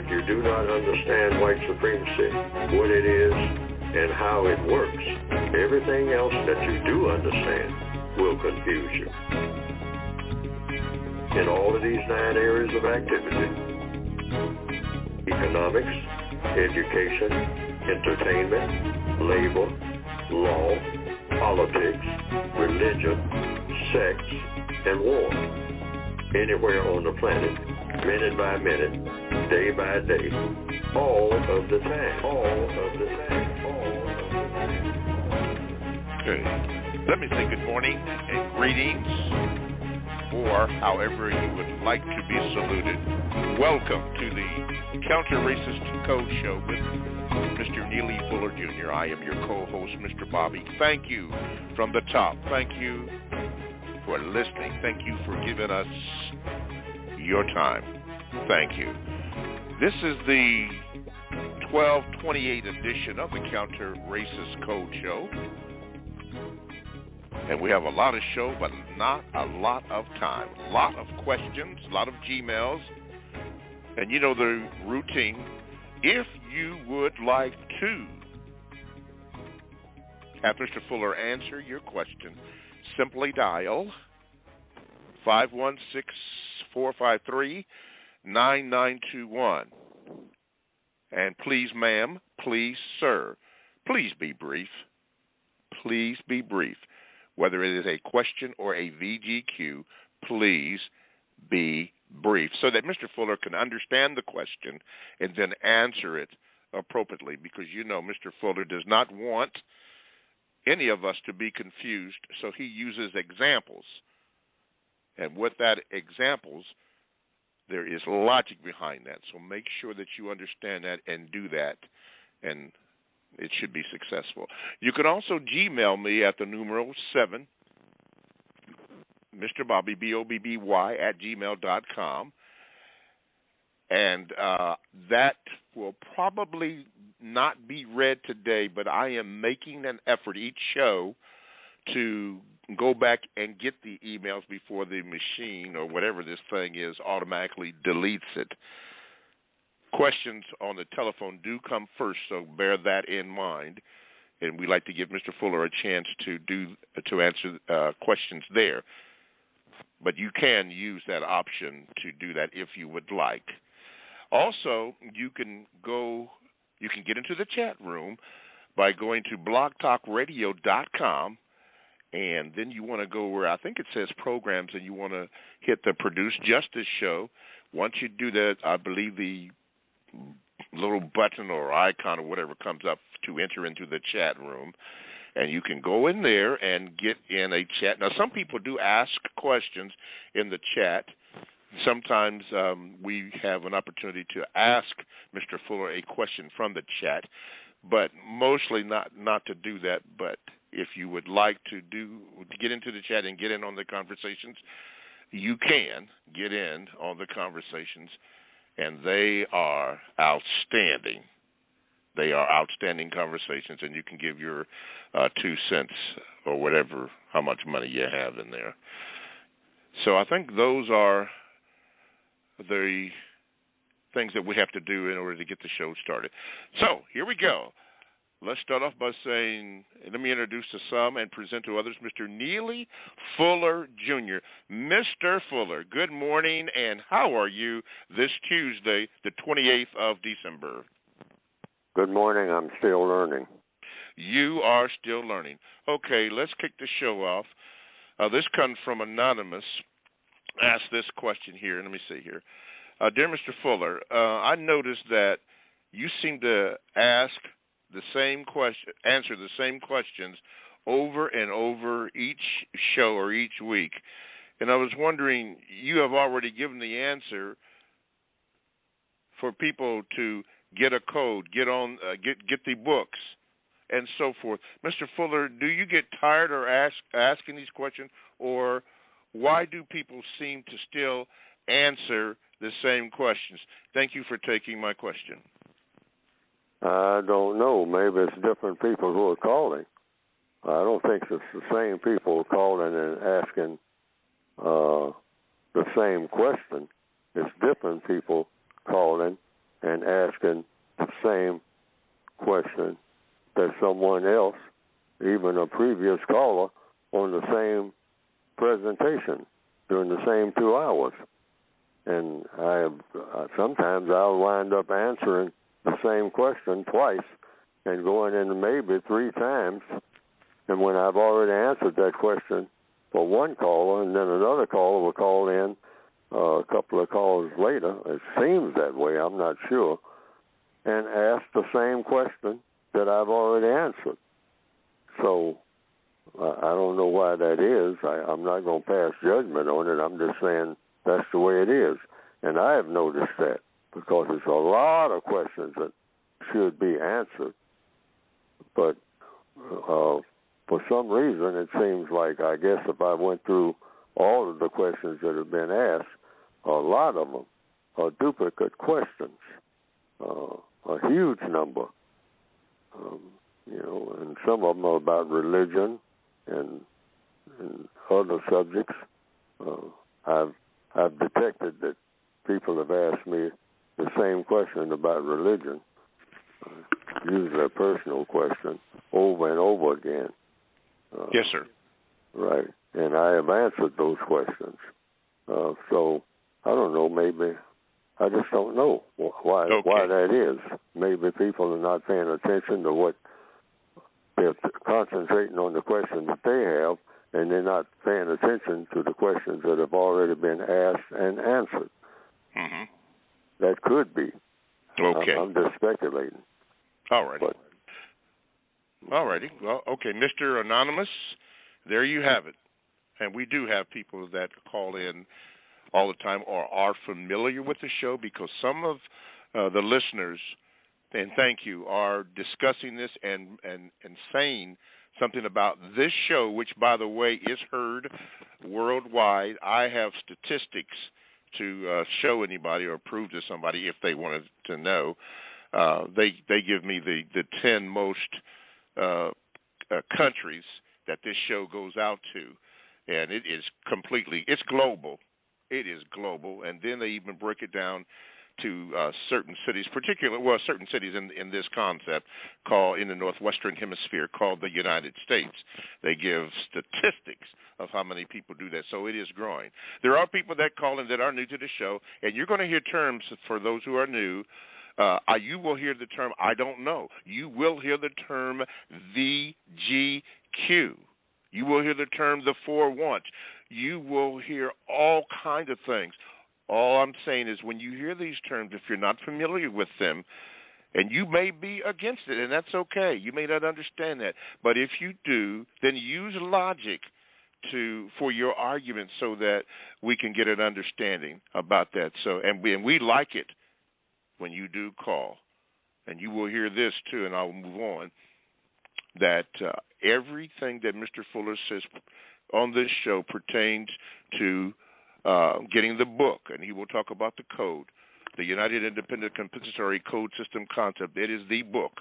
you do not understand white supremacy, what it is, and how it works, everything else that you do understand will confuse you. In all of these 9 areas of activity, economics, education, entertainment, labor, law, politics, religion, sex, and war. Anywhere on the planet, minute by minute, day by day, all of the time. Okay. Let me say good morning and greetings, or however you would like to be saluted. Welcome to the Counter-Racist Code Show with Mr. Neely Fuller Jr. I am your co-host, Mr. Bobby. Thank you from the top. Thank you for listening. Thank you for giving us your time. Thank you. This is the 1228 edition of the Counter-Racist Code Show. And we have a lot of show, but not a lot of time. A lot of questions, a lot of Gmails. And you know the routine. If you would like to have Mr. Fuller answer your question, simply dial 516-453-9921. And please, ma'am, please, sir, please be brief. Please be brief. Whether it is a question or a VGQ, please be brief so that Mr. Fuller can understand the question and then answer it appropriately, because you know Mr. Fuller does not want any of us to be confused, so he uses examples. And with that examples, there is logic behind that. So make sure that you understand that and do that, and it should be successful. You can also Gmail me at the numeral 7, Mr. Bobby, BOBBY, @gmail.com. And that will probably not be read today, but I am making an effort each show to go back and get the emails before the machine or whatever this thing is automatically deletes it. Questions on the telephone do come first, so bear that in mind. And we like to give Mr. Fuller a chance to answer questions there. But you can use that option to do that if you would like. Also, you can get into the chat room by going to blogtalkradio.com, and then you want to go where I think it says programs, and you want to hit the Produce Justice show. Once you do that, I believe the little button or icon or whatever comes up to enter into the chat room, and you can go in there and get in a chat. Now, some people do ask questions in the chat. Sometimes we have an opportunity to ask Mr. Fuller a question from the chat, but mostly not to do that. But if you would like to get into the chat and get in on the conversations, you can get in on the conversations, and they are outstanding. They are outstanding conversations, and you can give your 2 cents or whatever, how much money you have in there. So I think those are the things that we have to do in order to get the show started. So here we go. Let's start off by saying, let me introduce to some and present to others Mr. Neely Fuller Jr. Mr. Fuller, good morning, and how are you this Tuesday, the 28th of December? Good morning. I'm still learning. You are still learning. Okay, let's kick the show off. This comes from Anonymous. Ask this question here. Let me see here. Dear Mr. Fuller, I noticed that you seem to answer the same questions over and over each show or each week. And I was wondering, you have already given the answer for people to get a code, get the books, and so forth. Mr. Fuller, do you get tired or asking these questions, or why do people seem to still answer the same questions? Thank you for taking my question. I don't know. Maybe it's different people who are calling. I don't think it's the same people calling and asking the same question. It's different people calling and asking the same question that someone else, even a previous caller, on the same presentation during the same 2 hours. And sometimes I'll wind up answering the same question twice and going in maybe 3 times. And when I've already answered that question for one caller, and then another caller will call in a couple of calls later, it seems that way, I'm not sure, and ask the same question that I've already answered. So I don't know why that is. I'm not going to pass judgment on it. I'm just saying that's the way it is. And I have noticed that because there's a lot of questions that should be answered. But for some reason, it seems like, I guess if I went through all of the questions that have been asked, a lot of them are duplicate questions, a huge number. And some of them are about religion and other subjects. I've detected that people have asked me the same question about religion, usually a personal question, over and over again. Yes, sir. Right, and I have answered those questions. So I don't know. Maybe I just don't know why that is. Maybe people are not paying attention to what they're concentrating on the questions that they have, and they're not paying attention to the questions that have already been asked and answered. Mm-hmm. That could be. Okay. I'm just speculating. All righty. All righty. Well, okay, Mr. Anonymous, there you have it. And we do have people that call in all the time or are familiar with the show, because some of the listeners, and thank you, are discussing this and saying something about this show, which, by the way, is heard worldwide. I have statistics to show anybody or prove to somebody if they wanted to know. They give me the 10 most countries that this show goes out to, and it is it's global. It is global, and then they even break it down to certain cities, certain cities in this concept in the Northwestern Hemisphere called the United States. They give statistics of how many people do that, so it is growing. There are people that call in that are new to the show, and you're going to hear terms for those who are new. You will hear the term, I don't know. You will hear the term VGQ. You will hear the term the 4 wants. You will hear all kinds of things. All I'm saying is when you hear these terms, if you're not familiar with them, and you may be against it, and that's okay. You may not understand that. But if you do, then use logic for your argument so that we can get an understanding about that. So, and we like it when you do call. And you will hear this, too, and I'll move on, that everything that Mr. Fuller says on this show pertains to getting the book, and he will talk about the code, the United Independent Compensatory Code System Concept. It is the book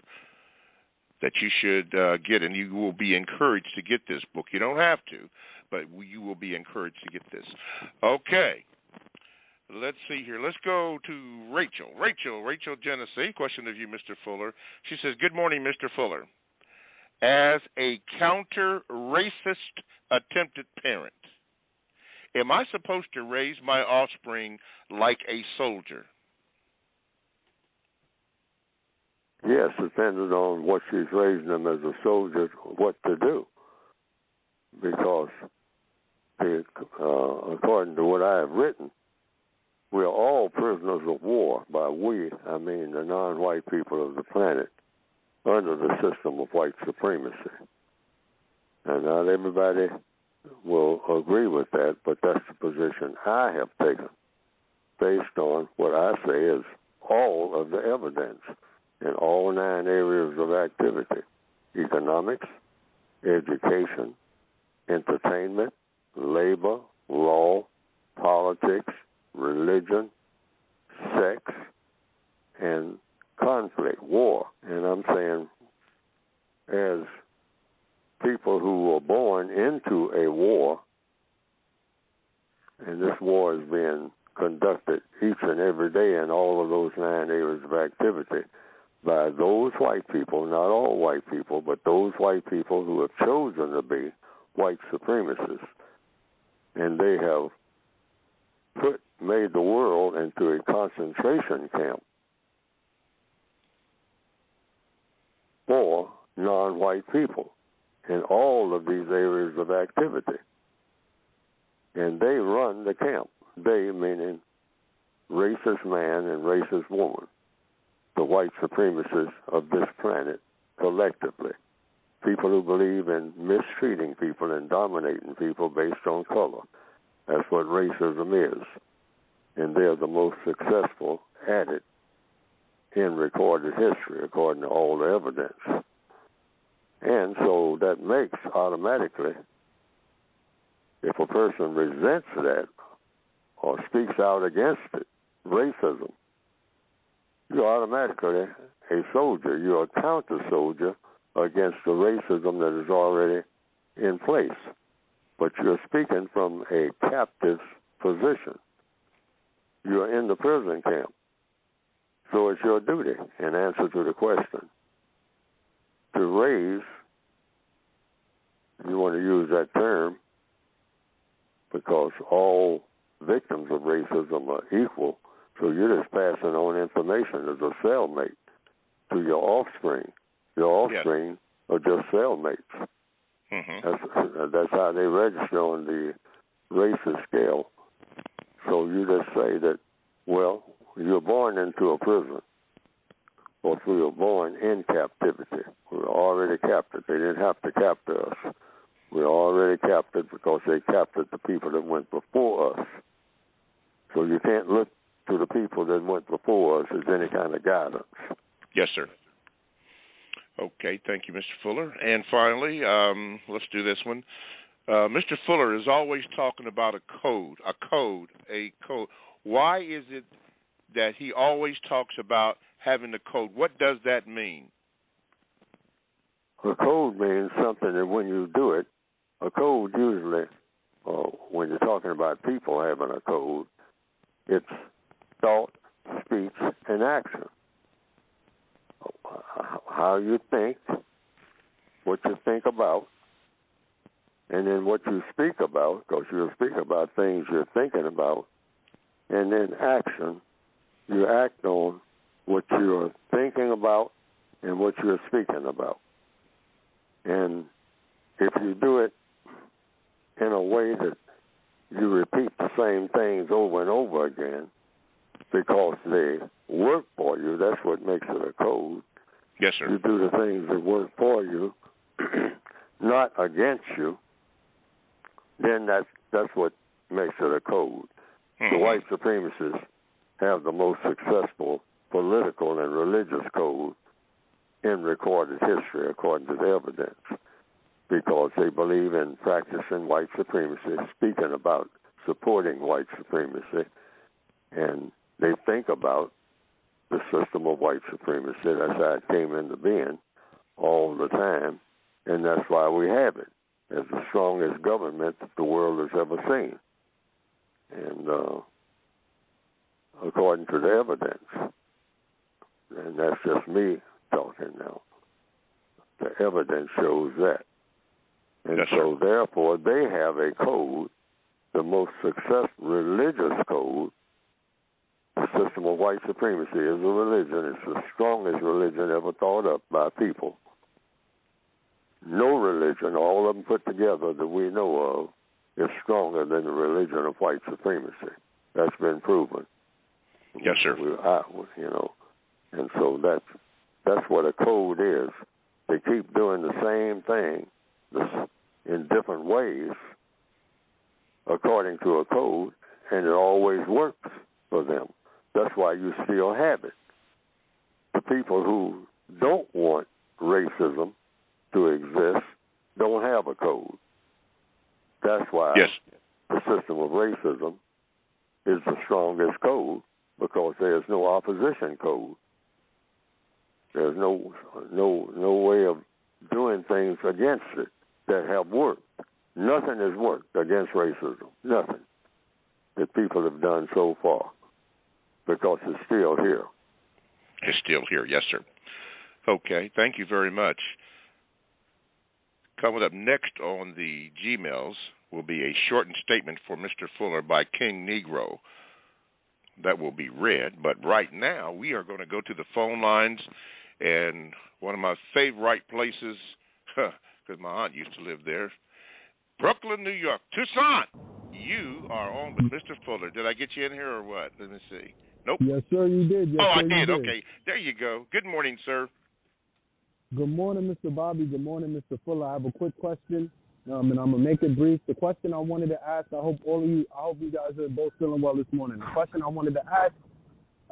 that you should get, and you will be encouraged to get this book. You don't have to, but you will be encouraged to get this. Okay. Let's see here. Let's go to Rachel. Rachel Genesee, question of you, Mr. Fuller. She says, good morning, Mr. Fuller. As a counter-racist attempted parent, am I supposed to raise my offspring like a soldier? Yes, depending on what she's raising them as a soldier, what to do. Because according to what I have written, we are all prisoners of war. By we, I mean the non-white people of the planet, under the system of white supremacy. And not everybody will agree with that, but that's the position I have taken, based on what I say is all of the evidence in all 9 areas of activity: economics, education, entertainment, labor, law, politics, religion, sex, and conflict, war. And I'm saying, as people who were born into a war, and this war is being conducted each and every day in all of those 9 areas of activity by those white people, not all white people, but those white people who have chosen to be white supremacists. And they have made the world into a concentration camp for non-white people in all of these areas of activity. And they run the camp. They, meaning racist man and racist woman, the white supremacists of this planet collectively. People who believe in mistreating people and dominating people based on color. That's what racism is. And they're the most successful at it in recorded history, according to all the evidence. And so that makes automatically, if a person resents that or speaks out against it, racism, you're automatically a soldier. You're a counter-soldier against the racism that is already in place. But you're speaking from a captive's position. You're in the prison camp. So it's your duty, in answer to the question, to raise, if you want to use that term, because all victims of racism are equal, so you're just passing on information as a cellmate to your offspring. Your offspring are just cellmates. Mm-hmm. That's how they register on the racist scale. So you just say that, well, you're born into a prison, or we were born in captivity. We were already captive. They didn't have to capture us. We were already captive because they captured the people that went before us. So you can't look to the people that went before us as any kind of guidance. Yes, sir. Okay, thank you, Mr. Fuller. And finally, let's do this one. Mr. Fuller is always talking about a code. Why is it that he always talks about having a code? What does that mean? A code means something that when you do it, a code usually, when you're talking about people having a code, it's thought, speech, and action. How you think, what you think about, and then what you speak about, because you'll speak about things you're thinking about, and then action, you act on what you're thinking about and what you're speaking about. And if you do it in a way that you repeat the same things over and over again because they work for you, that's what makes it a code. Yes, sir. You do the things that work for you, not against you, then that's what makes it a code. Mm-hmm. The white supremacists have the most successful political and religious code in recorded history, according to the evidence, because they believe in practicing white supremacy, speaking about supporting white supremacy, and they think about the system of white supremacy. That's how it came into being all the time, and that's why we have it as the strongest government that the world has ever seen. And according to the evidence, and that's just me talking now, the evidence shows that. And so therefore they have a code, the most successful religious code. The system of white supremacy is a religion. It's the strongest religion ever thought up by people. No religion, all of them put together that we know of, is stronger than the religion of white supremacy. That's been proven. Yes, sir. And so that's what a code is. They keep doing the same thing in different ways according to a code, and it always works for them. That's why you still have it. The people who don't want racism to exist don't have a code. That's why the system of racism is the strongest code, because there's no opposition code. There's no way of doing things against it that have worked. Nothing has worked against racism. Nothing. that people have done so far, because it's still here. It's still here, yes, sir. Okay, thank you very much. Coming up next on the Gmails will be a shortened statement for Mr. Fuller by King Negro that will be read. But right now, we are going to go to the phone lines, and one of my favorite places, because my aunt used to live there, Brooklyn, New York. Toussaint, you are on with Mr. Fuller. Did I get you in here or what? Let me see. Nope. Yes, sir, you did. Yes, I sir, did. You did. Okay. There you go. Good morning, sir. Good morning, Mr. Bobby. Good morning, Mr. Fuller. I have a quick question, and I'm going to make it brief. The question I wanted to ask, I hope you guys are both feeling well this morning. The question I wanted to ask,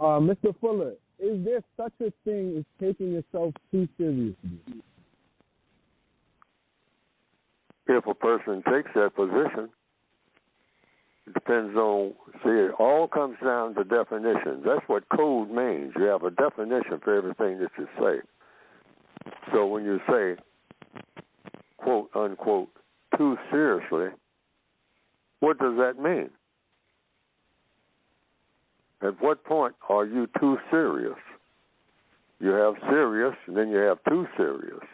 Mr. Fuller, is there such a thing as taking yourself too seriously? If a person takes that position, it depends on, it all comes down to definitions. That's what code means. You have a definition for everything that you say. So when you say, quote, unquote, too seriously, what does that mean? At what point are you too serious? You have serious, and then you have too serious.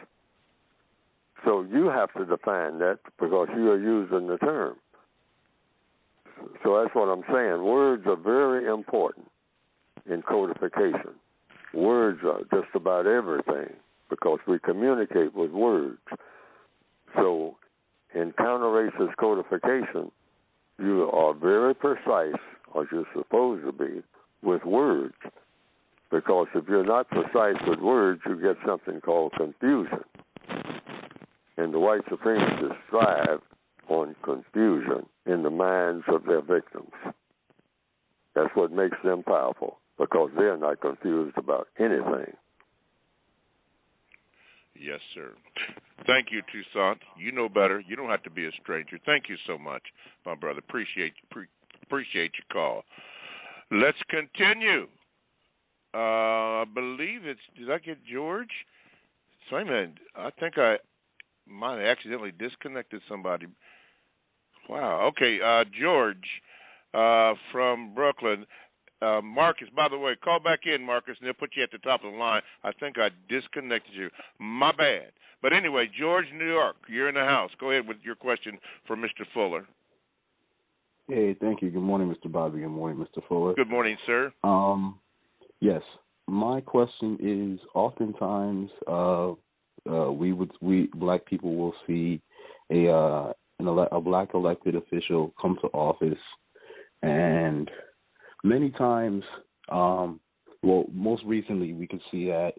So you have to define that because you are using the term. So that's what I'm saying. Words are very important in codification. Words are just about everything because we communicate with words. So in counter-racist codification, you are very precise, as you're supposed to be, with words. Because if you're not precise with words, you get something called confusion. And the white supremacists thrive on confusion in the minds of their victims. That's what makes them powerful, because they're not confused about anything. Yes, sir. Thank you, Toussaint. You know better. You don't have to be a stranger. Thank you so much, my brother. Appreciate your call. Let's continue. I believe did I get George? Simon, I think I might have accidentally disconnected somebody. Wow. Okay, George from Brooklyn. Marcus, by the way, call back in, Marcus, and they'll put you at the top of the line. I think I disconnected you. My bad. But anyway, George, New York, you're in the house. Go ahead with your question for Mr. Fuller. Hey, thank you. Good morning, Mr. Bobby. Good morning, Mr. Fuller. Good morning, sir. Yes, my question is, oftentimes we black people will see a black elected official come to office, and many times, most recently we could see that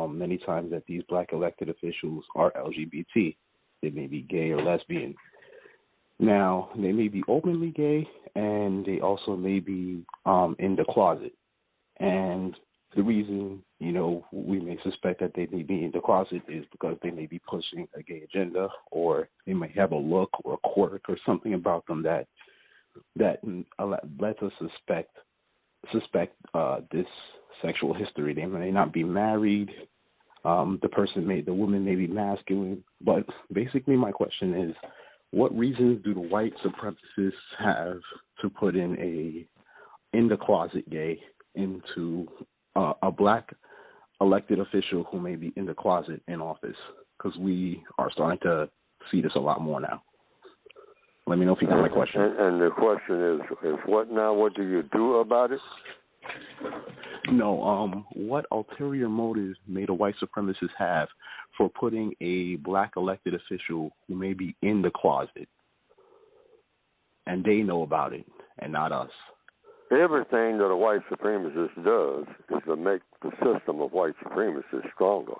many times that these black elected officials are LGBT. They may be gay or lesbian. Now, they may be openly gay, and they also may be in the closet. And the reason, we may suspect that they may be in the closet is because they may be pushing a gay agenda, or they may have a look or a quirk or something about them that lets us suspect this sexual history. They may not be married. The woman may be masculine. But basically, my question is, what reasons do the white supremacists have to put in the closet gay into a black elected official who may be in the closet in office? Because we are starting to see this a lot more now. Let me know if you got my question. And the question is what now? What do you do about it? No, what ulterior motives may the white supremacists have for putting a black elected official who may be in the closet, and they know about it and not us? Everything that a white supremacist does is to make the system of white supremacists stronger.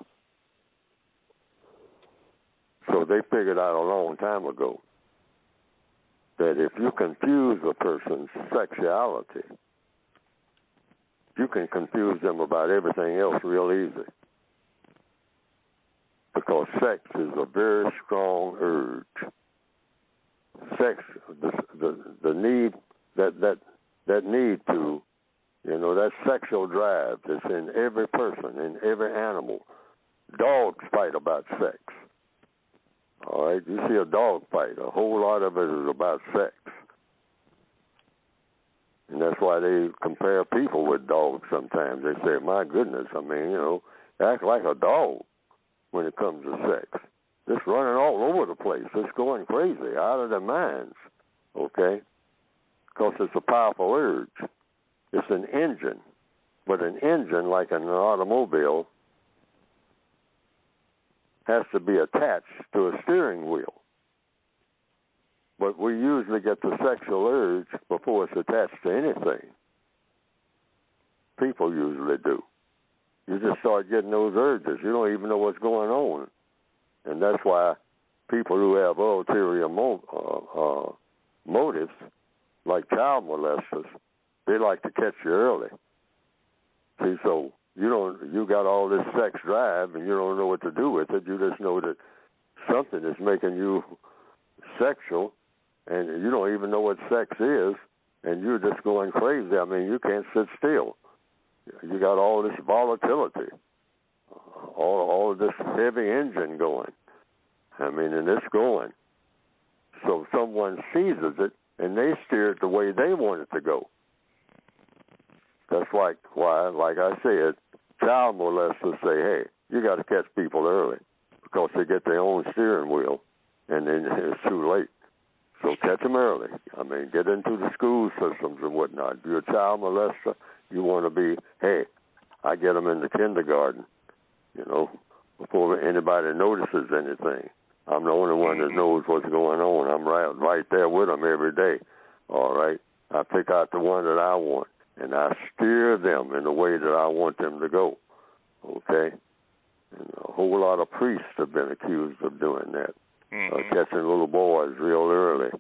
So they figured out a long time ago that if you confuse a person's sexuality, you can confuse them about everything else real easy. Because sex is a very strong urge. Sex, the need, that need to, that sexual drive that's in every person, in every animal. Dogs fight about sex. All right, you see a dog fight, a whole lot of it is about sex. that's why they compare people with dogs sometimes. They say, my goodness, I mean, you know, act like a dog when it comes to sex. Just running all over the place, just going crazy, out of their minds, okay? Because it's a powerful urge. It's an engine. But an engine, like an automobile, has to be attached to a steering wheel. But we usually get the sexual urge before it's attached to anything. People usually do. You just start getting those urges. You don't even know what's going on. And that's why people who have ulterior motives, like child molesters, they like to catch you early. See, so you got all this sex drive and you don't know what to do with it. You just know that something is making you sexual, and you don't even know what sex is, and you're just going crazy. I mean, you can't sit still. You got all this volatility, all this heavy engine going. I mean, and it's going. So someone seizes it, and they steer it the way they want it to go. That's why, like I said, child molesters say, hey, you got to catch people early because they get their own steering wheel, and then it's too late. So catch them early. I mean, get into the school systems and whatnot. If you're a child molester, you want to be, hey, I get them in the kindergarten, you know, before anybody notices anything. I'm the only one that knows what's going on. I'm right there with them every day, all right? I pick out the one that I want, and I steer them in the way that I want them to go, okay? And a whole lot of priests have been accused of doing that. Catching little boys real early,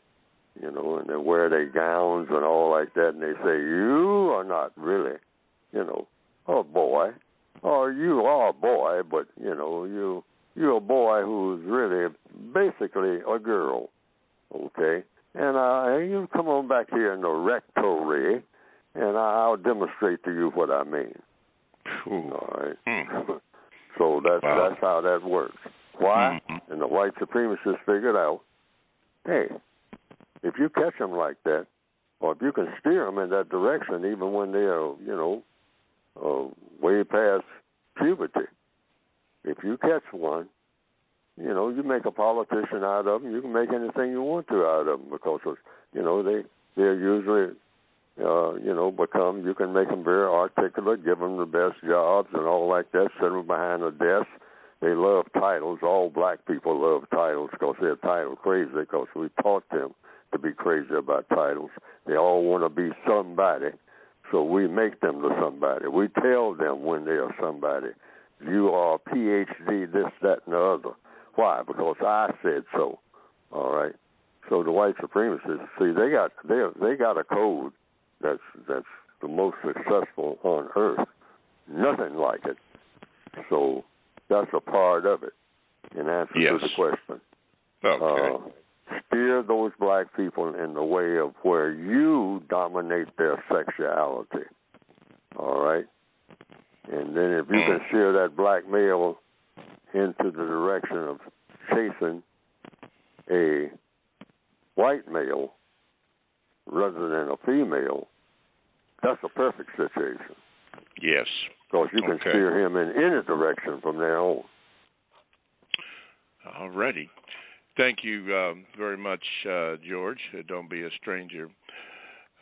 you know, and they wear their gowns and all like that, and they say, you are not really, you know, a boy, or you are a boy, but, you know, you're a boy who's really basically a girl, okay? And you come on back here in the rectory, and I'll demonstrate to you what I mean. All right? So that's how that works. Why? And the white supremacists figured out, hey, if you catch them like that, or if you can steer them in that direction, even when they are, you know, way past puberty, if you catch one, you know, you make a politician out of them. You can make anything you want to out of them because, you know, they're usually, you know, you can make them very articulate, give them the best jobs and all like that, sit them behind a desk. They love titles. All black people love titles because they're title crazy because we taught them to be crazy about titles. They all want to be somebody, so we make them to somebody. We tell them when they are somebody. You are a PhD, this, that, and the other. Why? Because I said so. All right. So the white supremacists, see, they got a code that's the most successful on earth. Nothing like it. So that's a part of it in answer to the question. Okay. Steer those black people in the way of where you dominate their sexuality. All right? And then if you can steer that black male into the direction of chasing a white male rather than a female, that's a perfect situation. Yes. Because you can steer him in any direction from there on. All righty. Thank you very much, George. Don't be a stranger.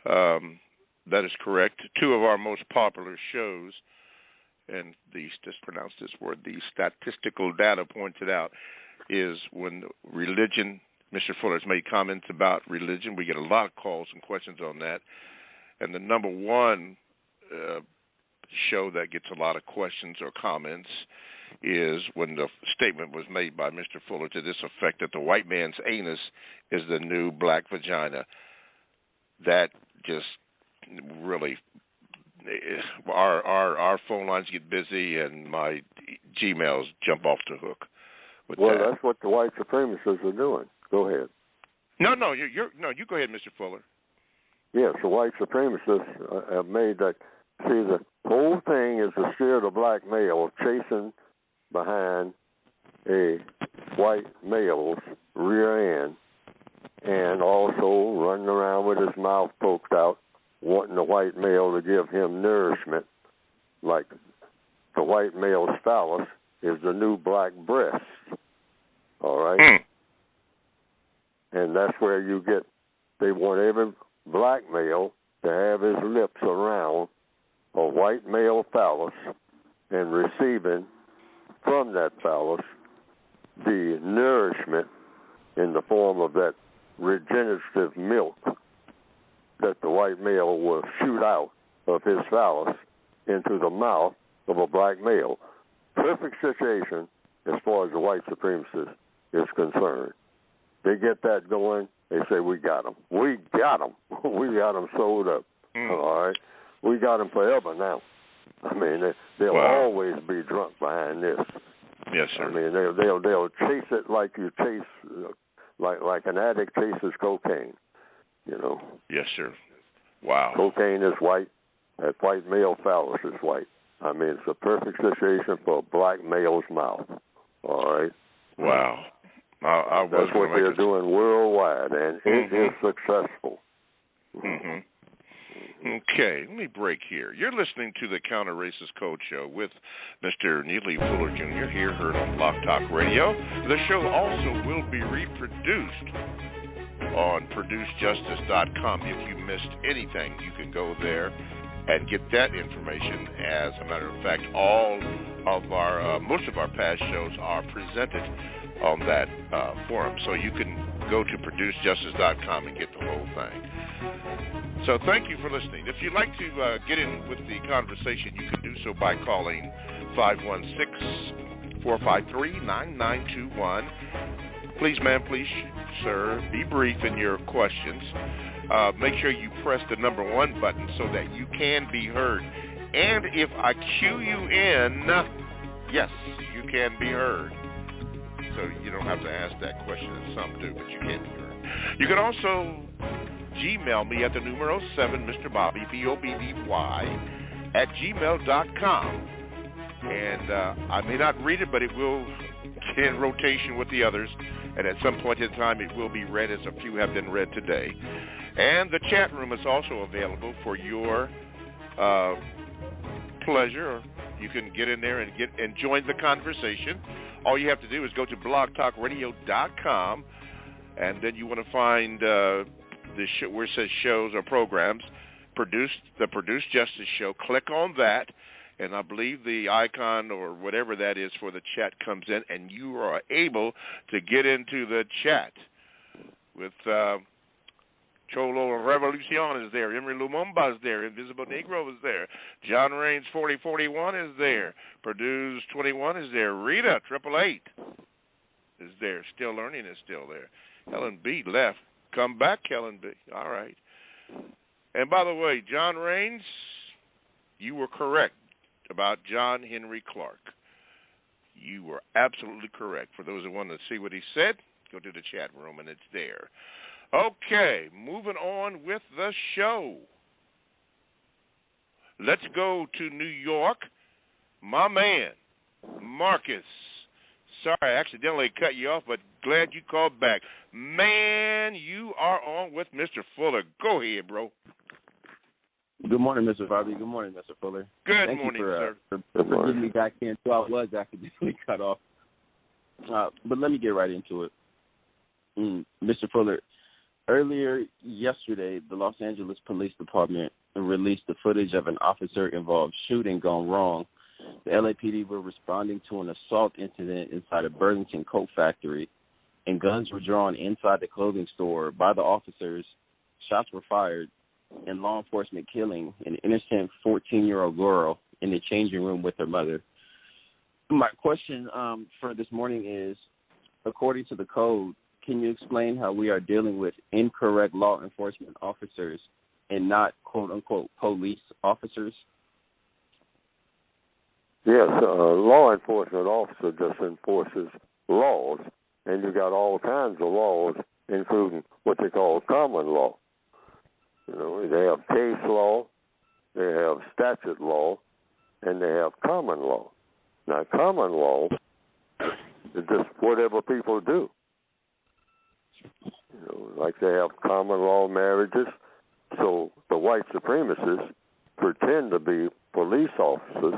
That is correct. Two of our most popular shows, and just pronounce this word, the statistical data pointed out, is when religion, Mr. Fuller's made comments about religion. We get a lot of calls and questions on that. And the number one show that gets a lot of questions or comments is when the statement was made by Mr. Fuller to this effect that the white man's anus is the new black vagina. That just really, our phone lines get busy and my Gmails jump off the hook with that. Well, that's what the white supremacists are doing. Go ahead. No, you go ahead, Mr. Fuller. Yes, the white supremacists have made that. See, the whole thing is to steer the black male chasing behind a white male's rear end and also running around with his mouth poked out wanting the white male to give him nourishment, like the white male's phallus is the new black breast. All right? And that's where you get, they want every black male to have his lips around a white male phallus and receiving from that phallus the nourishment in the form of that regenerative milk that the white male will shoot out of his phallus into the mouth of a black male. Perfect situation as far as the white supremacist is concerned. They get that going, they say, we got them. We got them. We got them sold up. All right? We got them forever now. I mean, they'll always be drunk behind this. Yes, sir. I mean, they'll chase it like you chase, like an addict chases cocaine, you know. Yes, sir. Wow. Cocaine is white. That white male phallus is white. I mean, it's a perfect situation for a black male's mouth. All right? Wow. That's what they're doing worldwide, and it is successful. Okay, let me break here. You're listening to the Counter Racist Code Show with Mr. Neely Fuller Jr. here, heard on Block Talk Radio. The show also will be reproduced on ProduceJustice.com. If you missed anything, you can go there and get that information. As a matter of fact, most of our past shows are presented on that forum, so you can go to ProduceJustice.com and get the whole thing. So thank you for listening. If you'd like to get in with the conversation, you can do so by calling 516-453-9921. Please, ma'am, please, sir, be brief in your questions. Make sure you press the number 1 button so that you can be heard. And if I cue you in, yes, you can be heard. So you don't have to ask that question, as some do, but you can be heard. You can also Gmail me at the numero 7, Mr. Bobby, BOBBY, @gmail.com. And I may not read it, but it will get in rotation with the others. And at some point in time, it will be read, as a few have been read today. And the chat room is also available for your pleasure. You can get in there and join the conversation. All you have to do is go to blogtalkradio.com, and then you want to find where it says shows or programs, the Produce Justice Show. Click on that, and I believe the icon or whatever that is for the chat comes in, and you are able to get into the chat with Cholo Revolucion is there, Emery Lumumba is there, Invisible Negro is there, John Raines 4041 is there, Produce 21 is there, Rita 888 is there, Still Learning is still there, Helen B left. Come back, Helen B. All right. And by the way, John Raines, you were correct about John Henry Clark. You were absolutely correct. For those who want to see what he said, go to the chat room, and it's there. Okay, moving on with the show. Let's go to New York. My man, Marcus. Sorry, I accidentally cut you off, but glad you called back. Man, you are on with Mr. Fuller. Go ahead, bro. Good morning, Mr. Bobby. Good morning, Mr. Fuller. Good morning, sir. For getting me back in. So I was accidentally cut off. But let me get right into it. Mr. Fuller, earlier yesterday, the Los Angeles Police Department released the footage of an officer-involved shooting gone wrong. The LAPD were responding to an assault incident inside a Burlington coat factory, and guns were drawn inside the clothing store by the officers. Shots were fired, and law enforcement killing an innocent 14-year-old girl in the changing room with her mother. My question for this morning is, according to the code, can you explain how we are dealing with incorrect law enforcement officers and not, quote-unquote, police officers? Yes, a law enforcement officer just enforces laws, and you got all kinds of laws, including what they call common law. You know, they have case law, they have statute law, and they have common law. Now, common law is just whatever people do. You know, like they have common law marriages, so the white supremacists pretend to be police officers,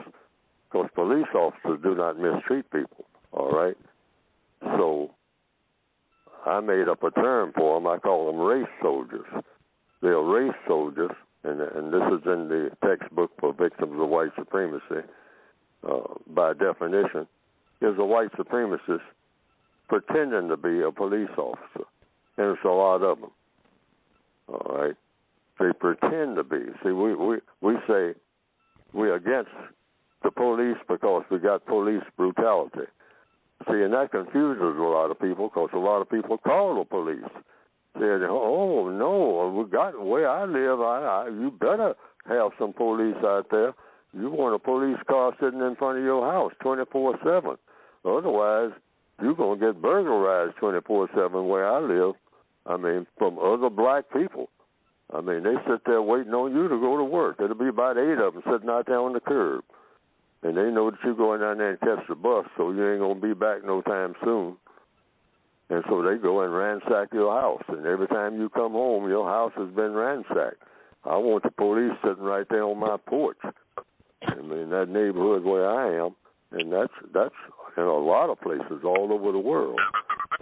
because police officers do not mistreat people, all right? So I made up a term for them. I call them race soldiers. They're race soldiers, and this is in the textbook for victims of white supremacy. By definition, is a white supremacist pretending to be a police officer, and it's a lot of them. All right, they pretend to be. See, we say we're against the police because we got police brutality. See, and that confuses a lot of people, because a lot of people call the police. Said, oh no, we got where I live. You better have some police out there. You want a police car sitting in front of your house 24/7. Otherwise, you're gonna get burglarized 24/7 where I live. I mean, from other black people. I mean, they sit there waiting on you to go to work. There'll be about 8 of them sitting out there on the curb. And they know that you're going down there and catch the bus, so you ain't going to be back no time soon. And so they go and ransack your house. And every time you come home, your house has been ransacked. I want the police sitting right there on my porch. I mean, that neighborhood where I am, and that's in a lot of places all over the world.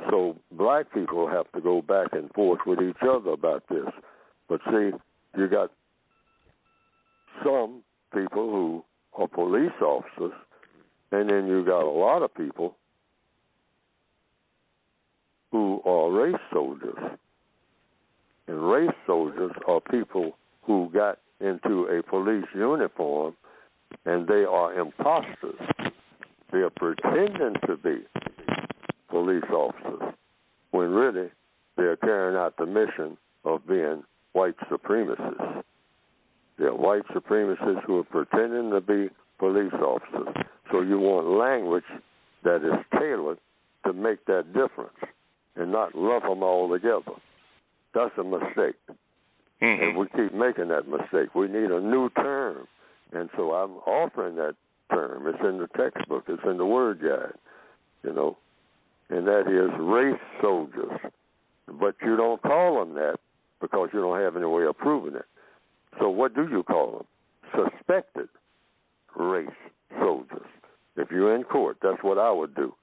So black people have to go back and forth with each other about this. But see, you got some people who are police officers, and then you got a lot of people who are race soldiers. And race soldiers are people who got into a police uniform, and they are imposters. They are pretending to be police officers, when really they're carrying out the mission of being white supremacists. They're white supremacists who are pretending to be police officers. So you want language that is tailored to make that difference and not lump them all together. That's a mistake. Mm-hmm. And we keep making that mistake. We need a new term. And so I'm offering that term. It's in the textbook. It's in the word guide, and that is race soldiers. But you don't call them that because you don't have any way of proving it. So what do you call them? Suspected race soldiers. If you're in court, that's what I would do.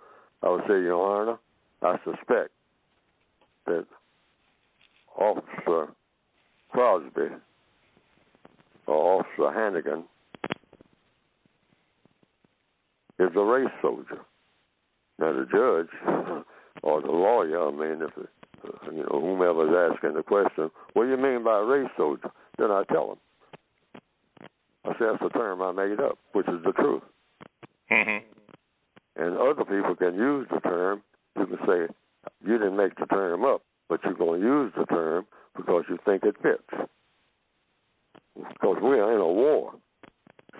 I would say, Your Honor, I suspect that Officer Crosby or Officer Hannigan is a race soldier. Now the judge or the lawyer, if whomever is asking the question, what do you mean by a race soldier? Then I tell them. I say that's a term I made up, which is the truth. Mm-hmm. And other people can use the term. You can say, you didn't make the term up, but you're going to use the term because you think it fits. Because we are in a war.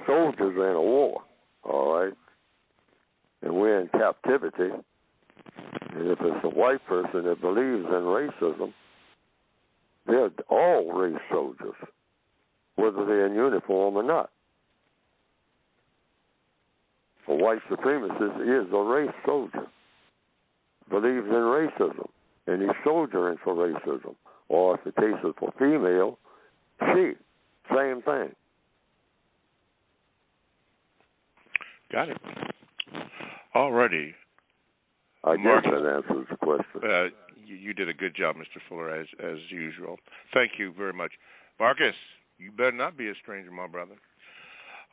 Soldiers are in a war, all right? And we're in captivity. And if it's a white person that believes in racism, they're all race soldiers, whether they're in uniform or not. A white supremacist is a race soldier, believes in racism, and he's soldiering for racism. Or if the case is for female, she, same thing. Got it. All righty. I guess that answers the question. You did a good job, Mr. Fuller, as usual. Thank you very much. Marcus, you better not be a stranger, my brother.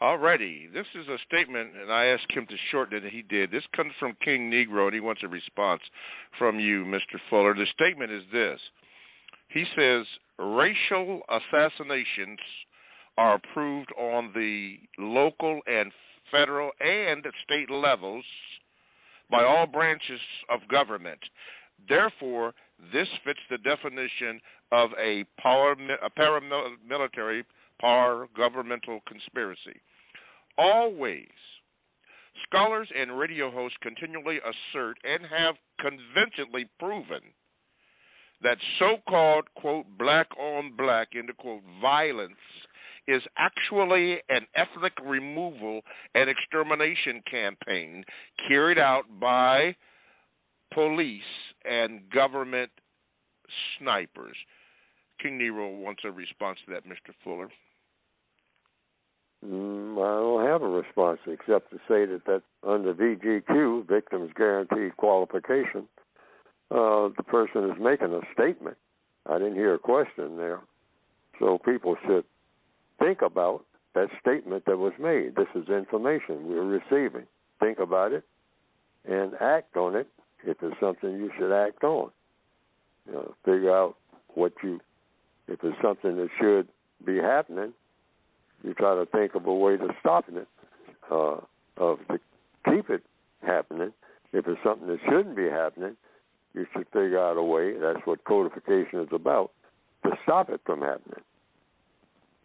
All righty. This is a statement, and I asked him to shorten it, and he did. This comes from King Negro, and he wants a response from you, Mr. Fuller. The statement is this. He says, racial assassinations are approved on the local and federal and state levels by all branches of government. Therefore, this fits the definition of a paramilitary, par-governmental conspiracy. Always, scholars and radio hosts continually assert and have convincingly proven that so-called, quote, black-on-black, end of quote, violence is actually an ethnic removal and extermination campaign carried out by police and government snipers. King Nero wants a response to that, Mr. Fuller. I don't have a response except to say that under VGQ, Victims Guaranteed Qualification, the person is making a statement. I didn't hear a question there. So people should think about that statement that was made. This is information we're receiving. Think about it and act on it if it's something you should act on. Figure out if it's something that should be happening, you try to think of a way to stop it, to keep it happening. If it's something that shouldn't be happening, you should figure out a way. That's what codification is about, to stop it from happening.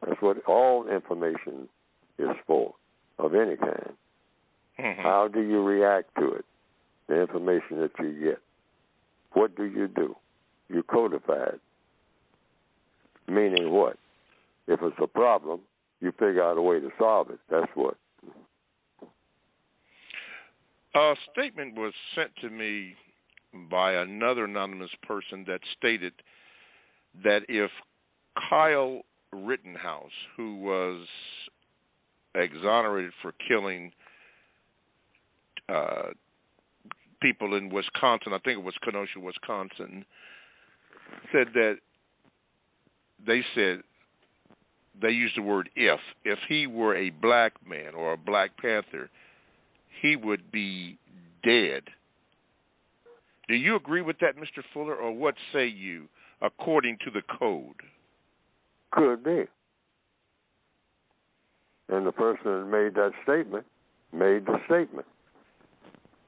That's what all information is for, of any kind. Mm-hmm. How do you react to it, the information that you get? What do? You codify it. Meaning what? If it's a problem, you figure out a way to solve it. That's what. A statement was sent to me by another anonymous person that stated that if Kyle Rittenhouse, who was exonerated for killing people in Wisconsin, I think it was Kenosha, Wisconsin, said that they used the word if he were a black man or a Black Panther, he would be dead. Do you agree with that, Mr. Fuller, or what say you, according to the code? Could be. And the person that made that statement made the statement.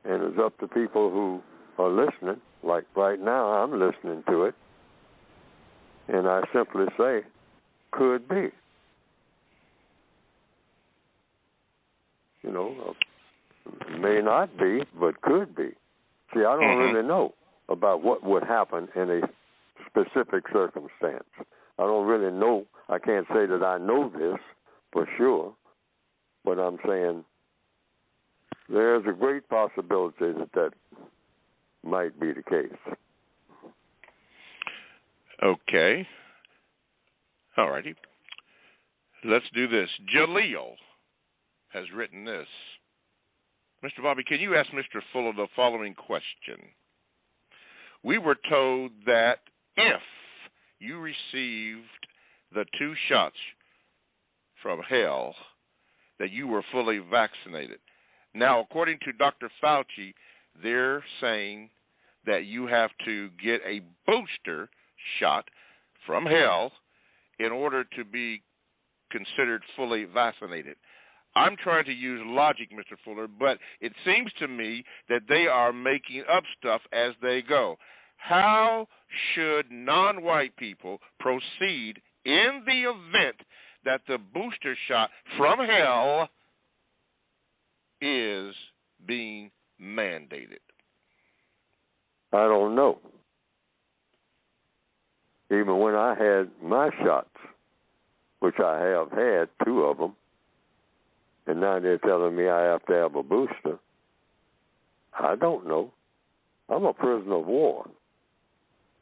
And it's up to people who are listening, like right now I'm listening to it, and I simply say, could be. May not be, but could be. See, I don't really know about what would happen in a specific circumstance. I don't really know. I can't say that I know this for sure, but I'm saying there's a great possibility that might be the case. Okay. All righty. Let's do this. Jaleel has written this. Mr. Bobby, can you ask Mr. Fuller the following question? We were told that if you received the 2 shots from hell, that you were fully vaccinated. Now, according to Dr. Fauci, they're saying that you have to get a booster shot from hell in order to be considered fully vaccinated. I'm trying to use logic, Mr. Fuller, but it seems to me that they are making up stuff as they go. How should non-white people proceed in the event that the booster shot from hell is being mandated? I don't know. Even when I had my shots, which I have had 2 of them, and now they're telling me I have to have a booster, I don't know. I'm a prisoner of war.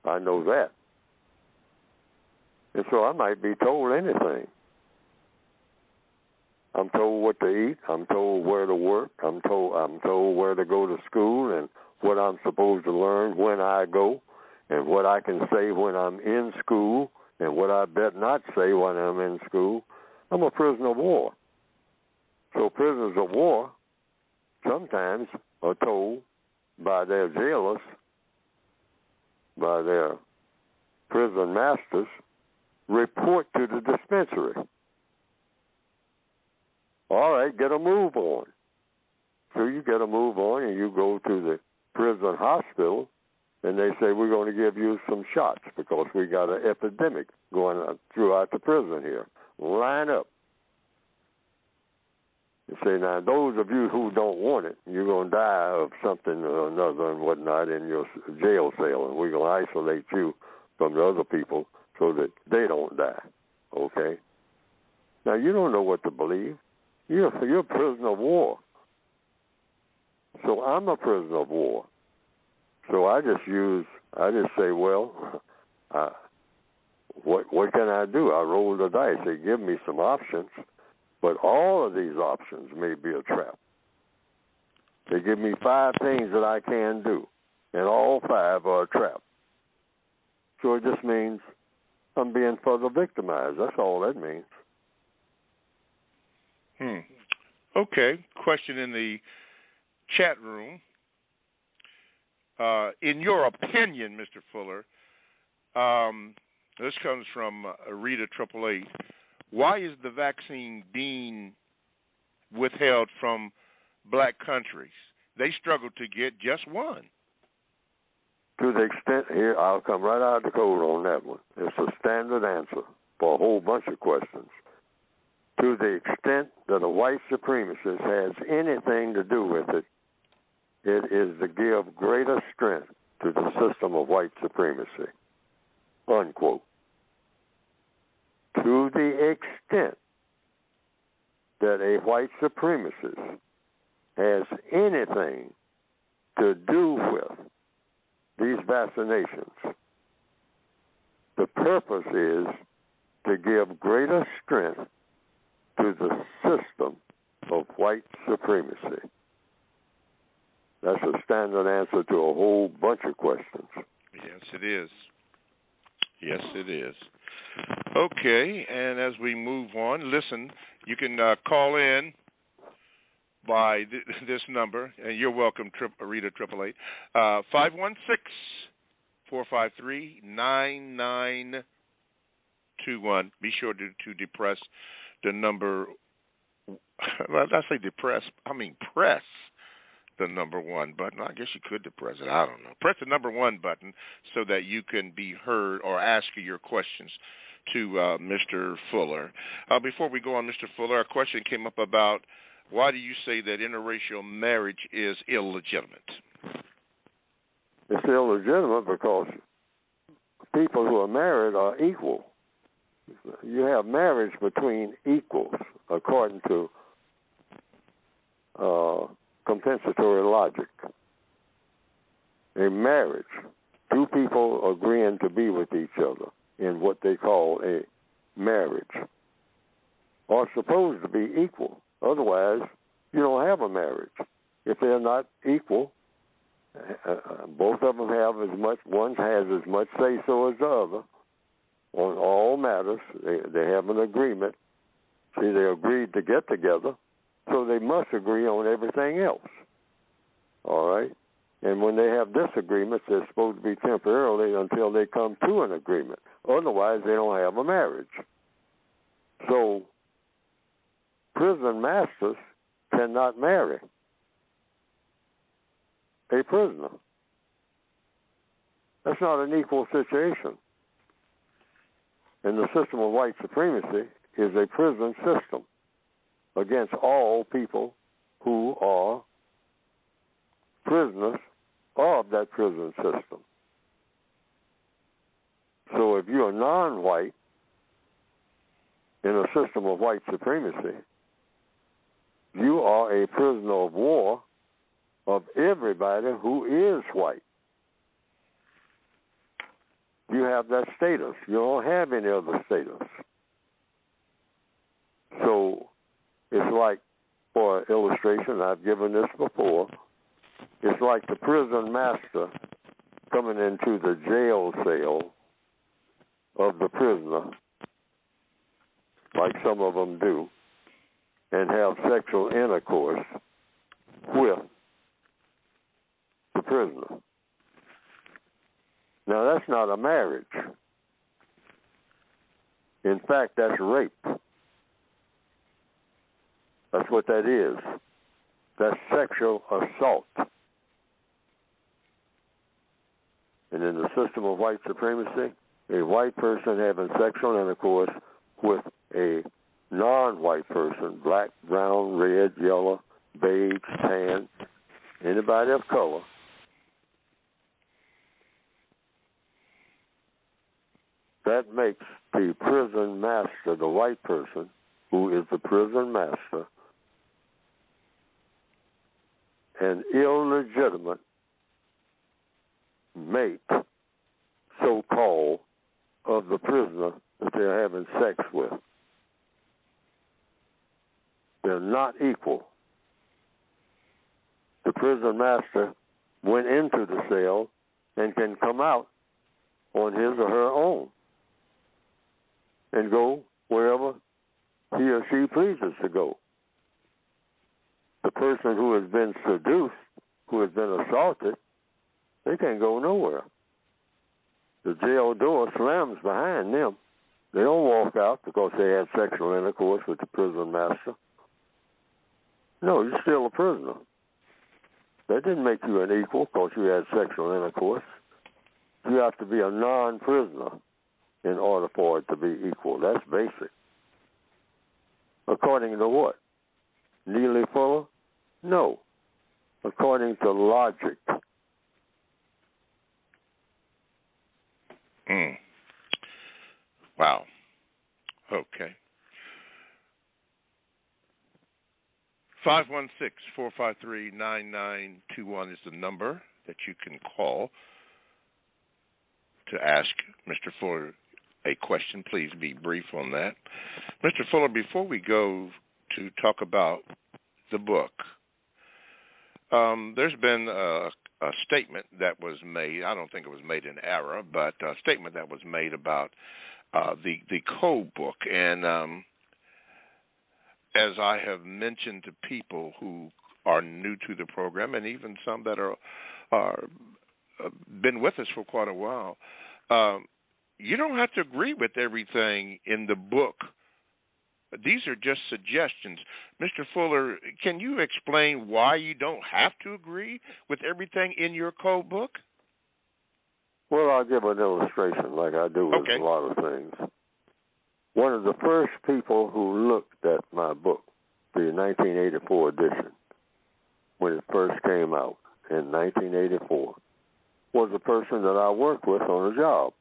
I know that. And so I might be told anything. I'm told what to eat. I'm told where to work. I'm told where to go to school and what I'm supposed to learn when I go and what I can say when I'm in school and what I bet not say when I'm in school. I'm a prisoner of war. So prisoners of war sometimes are told by their jailers, by their prison masters, report to the dispensary. All right, get a move on. So you get a move on and you go to the prison hospital and they say, we're going to give you some shots because we got an epidemic going on throughout the prison here. Line up. You say, now, those of you who don't want it, you're going to die of something or another and whatnot in your jail cell, and we're going to isolate you from the other people so that they don't die, okay? Now, you don't know what to believe. You're a prisoner of war. So I'm a prisoner of war. So I just say, well, what can I do? I roll the dice. They give me some options, but all of these options may be a trap. They give me 5 things that I can do, and all 5 are a trap. So it just means I'm being further victimized. That's all that means. Okay. Question in the chat room. In your opinion, Mr. Fuller, this comes from Rita 888. Why is the vaccine being withheld from black countries? They struggle to get just one. To the extent, here, I'll come right out of the code on that one. It's a standard answer for a whole bunch of questions. To the extent that a white supremacist has anything to do with it, it is to give greater strength to the system of white supremacy. Unquote. To the extent that a white supremacist has anything to do with these vaccinations, the purpose is to give greater strength to the system of white supremacy. That's a standard answer to a whole bunch of questions. Yes, it is. Yes, it is. Okay, and as we move on, listen, you can call in by this number, and you're welcome, Rita 888, 516-453-9921. Be sure to depress the number. Well, I say depress, I mean press the number 1 button. I guess you could depress it. I don't know. Press the number 1 button so that you can be heard or ask your questions to Mr. Fuller. Before we go on, Mr. Fuller, a question came up about why do you say that interracial marriage is illegitimate? It's illegitimate because people who are married are equal. You have marriage between equals, according to compensatory logic. A marriage, 2 people agreeing to be with each other in what they call a marriage, are supposed to be equal. Otherwise, you don't have a marriage. If they're not equal, both of them have as much, one has as much say-so as the other on all matters. They have an agreement. See, they agreed to get together, so they must agree on everything else. All right? And when they have disagreements, they're supposed to be temporarily until they come to an agreement. Otherwise, they don't have a marriage. So, prison masters cannot marry a prisoner. That's not an equal situation. And the system of white supremacy is a prison system against all people who are prisoners of that prison system. So if you're non-white in a system of white supremacy, you are a prisoner of war of everybody who is white. You have that status. You don't have any other status. So it's like, for illustration, I've given this before, it's like the prison master coming into the jail cell of the prisoner, like some of them do, and have sexual intercourse with the prisoner. Now, that's not a marriage. In fact, that's rape. That's what that is. That's sexual assault. And in the system of white supremacy, a white person having sexual intercourse with a non-white person, black, brown, red, yellow, beige, tan, anybody of color, that makes the prison master, the white person, who is the prison master, an illegitimate mate, so-called, of the prisoner that they're having sex with. They're not equal. The prison master went into the cell and can come out on his or her own and go wherever he or she pleases to go. The person who has been seduced, who has been assaulted, they can't go nowhere. The jail door slams behind them. They don't walk out because they had sexual intercourse with the prison master. No, you're still a prisoner. That didn't make you an equal because you had sexual intercourse. You have to be a non-prisoner in order for it to be equal. That's basic. According to what? Neely Fuller? No. According to logic. Wow. Okay. 516-453-9921 is the number that you can call to ask Mr. Fuller a question. Please be brief on that. Mr. Fuller, before we go to talk about the book, there's been a statement that was made. I don't think it was made in error, but a statement that was made about the code book. And as I have mentioned to people who are new to the program, and even some that are been with us for quite a while, you don't have to agree with everything in the book. These are just suggestions. Mr. Fuller, can you explain why you don't have to agree with everything in your code book? Well, I'll give an illustration like I do with a lot of things. One of the first people who looked at my book, the 1984 edition, when it first came out in 1984, was a person that I worked with on a job.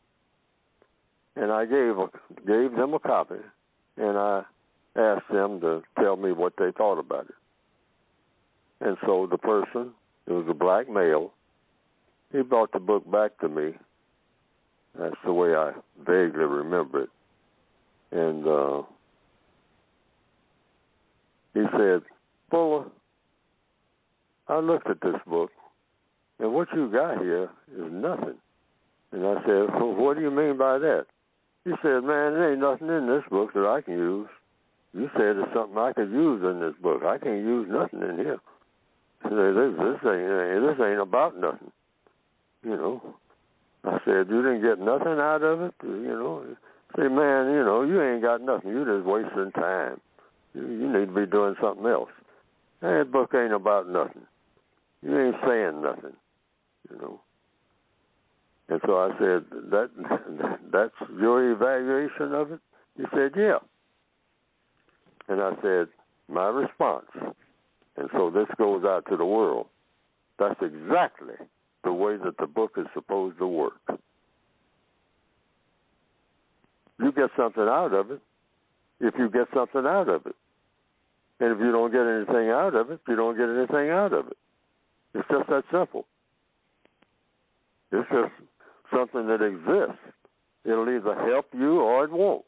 And I gave them a copy, and I asked them to tell me what they thought about it. And so the person, it was a black male, he brought the book back to me. That's the way I vaguely remember it. And he said, Fuller, I looked at this book, and what you got here is nothing. And I said, well, what do you mean by that? He said, man, there ain't nothing in this book that I can use. You said there's something I could use in this book. I can't use nothing in here. He said, this ain't about nothing. You know. I said, you didn't get nothing out of it? You know. Say, man, you know, you ain't got nothing. You're just wasting time. You need to be doing something else. That book ain't about nothing. You ain't saying nothing, you know. And so I said, that's your evaluation of it? He said, yeah. And I said, my response, and so this goes out to the world, that's exactly the way that the book is supposed to work. You get something out of it if you get something out of it. And if you don't get anything out of it, you don't get anything out of it. It's just that simple. It's just something that exists. It'll either help you or it won't.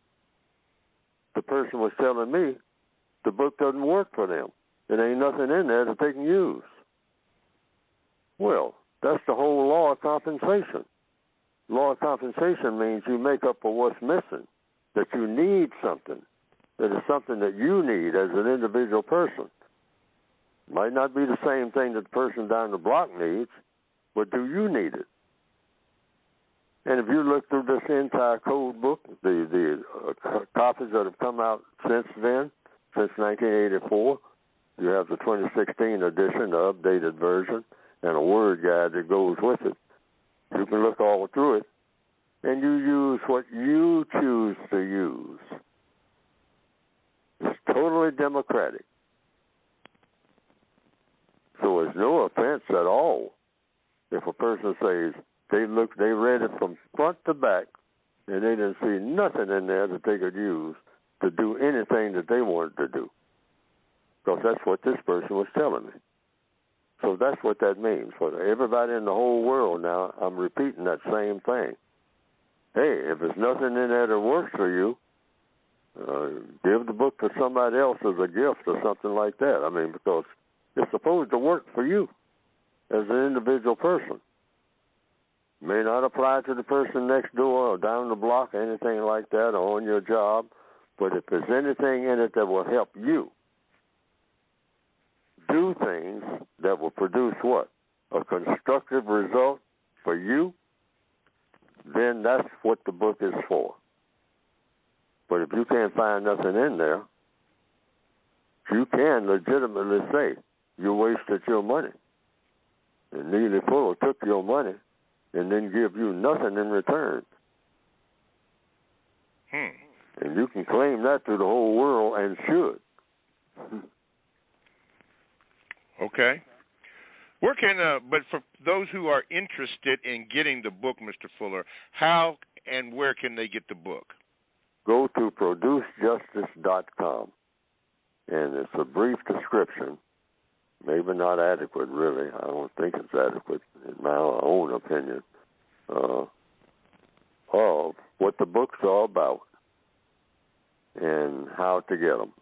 The person was telling me the book doesn't work for them. There ain't nothing in there that they can use. Well, that's the whole law of compensation. Law of compensation means you make up for what's missing, that you need something, that is something that you need as an individual person. Might not be the same thing that the person down the block needs, but do you need it? And if you look through this entire code book, the copies that have come out since then, since 1984, you have the 2016 edition, the updated version, and a word guide that goes with it. You can look all through it, and you use what you choose to use. It's totally democratic. So it's no offense at all if a person says they read it from front to back, and they didn't see nothing in there that they could use to do anything that they wanted to do. Because that's what this person was telling me. So that's what that means. For everybody in the whole world now, I'm repeating that same thing. hey, if there's nothing in there that works for you, give the book to somebody else as a gift or something like that. I mean, because it's supposed to work for you as an individual person. May not apply to the person next door or down the block, anything like that, or on your job, but if there's anything in it that will help you do things that will produce what? A constructive result for you, then that's what the book is for. But if you can't find nothing in there, you can legitimately say you wasted your money. And Neely Fuller took your money and then give you nothing in return. And you can claim that to the whole world and should. Okay. Where can, but for those who are interested in getting the book, Mr. Fuller, how and where can they get the book? Go to producejustice.com, and it's a brief description, maybe not adequate, really. I don't think it's adequate, in my own opinion, of what the books are about and how to get them.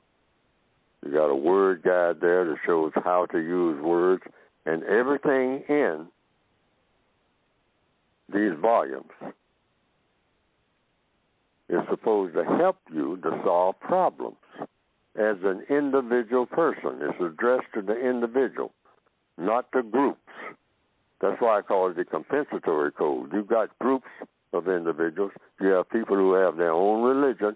You got a word guide there that shows how to use words, and everything in these volumes is supposed to help you to solve problems as an individual person. It's addressed to the individual, not the groups. That's why I call it the compensatory code. You've got groups of individuals. You have people who have their own religion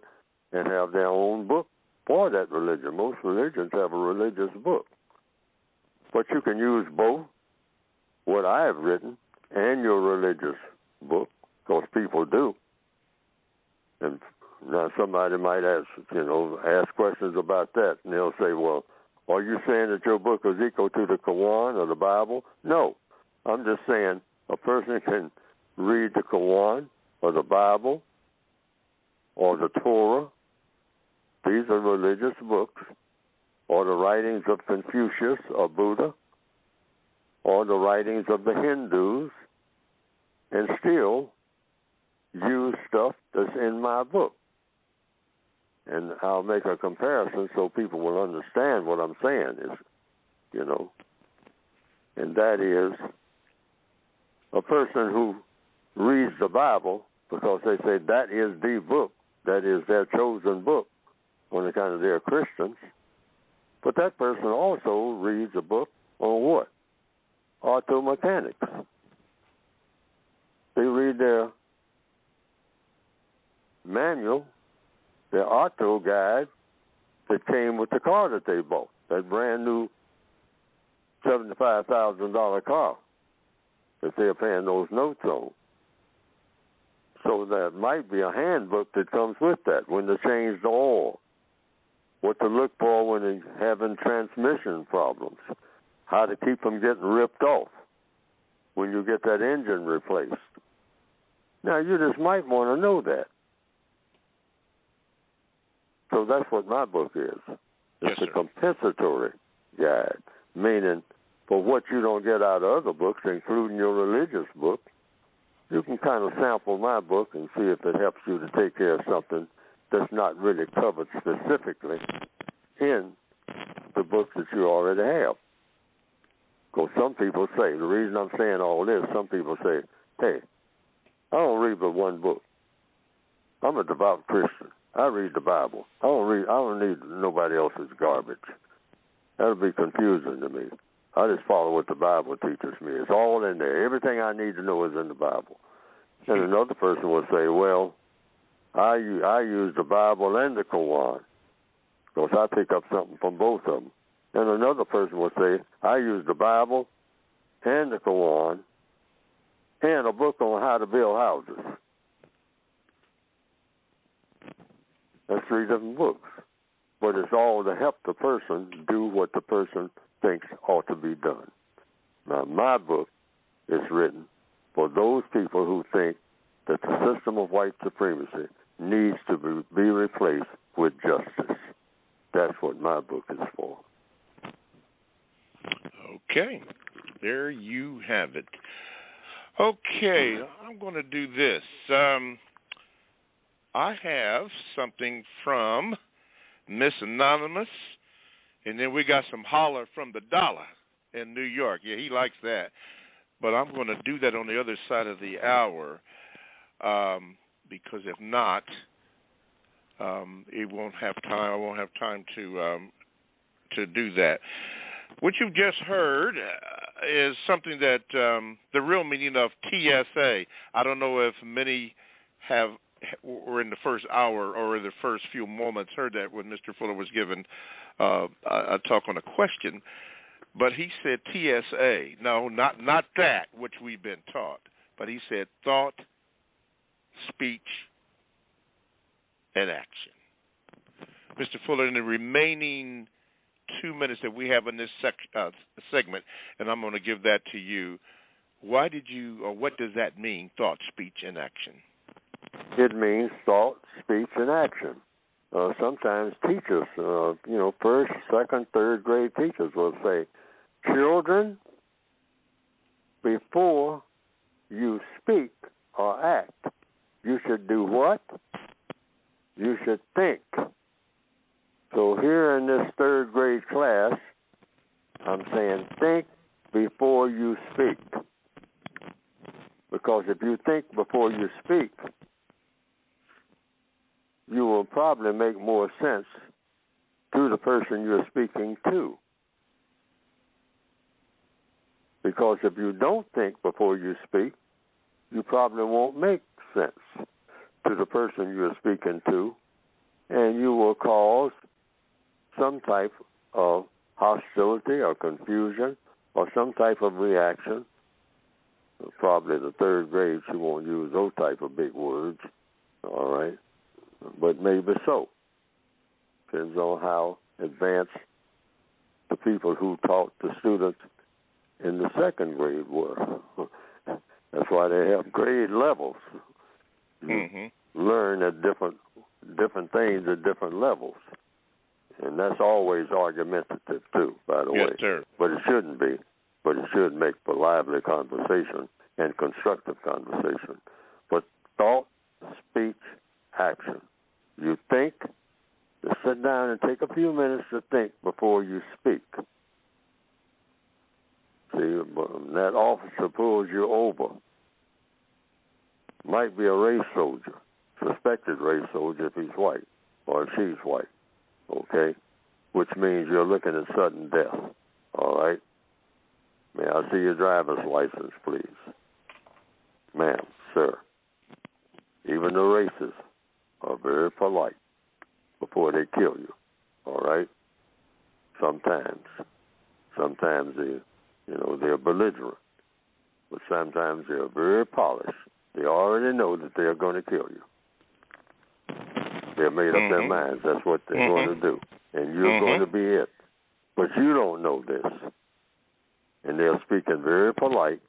and have their own book for that religion. Most religions have a religious book. But you can use both what I have written and your religious book, because people do. And now somebody might ask questions about that, and they'll say, well, are you saying that your book is equal to the Quran or the Bible? No. I'm just saying a person can read the Quran or the Bible or the Torah. These are religious books, or the writings of Confucius or Buddha, or the writings of the Hindus, and still use stuff that's in my book. And I'll make a comparison so people will understand what I'm saying is, and that is a person who reads the Bible because they say that is the book, that is their chosen book, on account of they're Christians. But that person also reads a book on what? Auto mechanics. They read their manual, their auto guide that came with the car that they bought, that brand new $75,000 car that they're paying those notes on. So there might be a handbook that comes with that, when to change the oil, what to look for when they're having transmission problems, how to keep them getting ripped off when you get that engine replaced. Now, you just might want to know that. So that's what my book is. It's a compensatory guide, meaning for what you don't get out of other books, including your religious book, you can kind of sample my book and see if it helps you to take care of something that's not really covered specifically in the books that you already have. Because some people say, the reason I'm saying all this, some people say, hey, I don't read but one book. I'm a devout Christian. I read the Bible. I don't need nobody else's garbage. That'll be confusing to me. I just follow what the Bible teaches me. It's all in there. Everything I need to know is in the Bible. And another person will say, well, I use the Bible and the Quran, because I pick up something from both of them. And another person will say, I use the Bible and the Quran and a book on how to build houses. That's 3 different books. But it's all to help the person do what the person thinks ought to be done. Now, my book is written for those people who think that the system of white supremacy needs to be replaced with justice. That's what my book is for. Okay. There you have it. Okay, I'm going to do this. I have something from Miss Anonymous, and then we got some holler from the Dollar in New York. Yeah, he likes that. But I'm going to do that on the other side of the hour, because if not, it won't have time. I won't have time to do that. What you've just heard is something that the real meaning of TSA. I don't know if many were in the first hour or in the first few moments heard that when Mr. Fuller was given a talk on a question, but he said TSA. No, not that which we've been taught, but he said thought, speech, and action. Mr. Fuller, in the remaining 2 minutes that we have in this segment, and I'm going to give that to you, what does that mean, thought, speech, and action? It means thought, speech, and action. Sometimes teachers, first, second, third grade teachers will say, children, before you speak or act, you should do what? You should think. So here in this third grade class, I'm saying think before you speak. Because if you think before you speak, you will probably make more sense to the person you're speaking to. Because if you don't think before you speak, you probably won't make sense to the person you're speaking to, and you will cause some type of hostility or confusion or some type of reaction. Probably the third grade, you won't use those type of big words, all right? But maybe so. Depends on how advanced the people who taught the students in the second grade were. That's why they have grade levels. You learn at different things at different levels. And that's always argumentative, too, by the way. Yes, sir. But it shouldn't be. But it should make for lively conversation and constructive conversation. But thought, speech, action. You think, just sit down and take a few minutes to think before you speak. See, that officer pulls you over. Might be a race soldier, suspected race soldier if he's white or if she's white, okay? Which means you're looking at sudden death, all right? May I see your driver's license, please? Ma'am, sir. Even the racists are very polite before they kill you, all right? Sometimes they're belligerent, but sometimes they're very polished. They already know that they're going to kill you. They're made up their minds. That's what they're going to do. And you're going to be it. But you don't know this. And they're speaking very polite.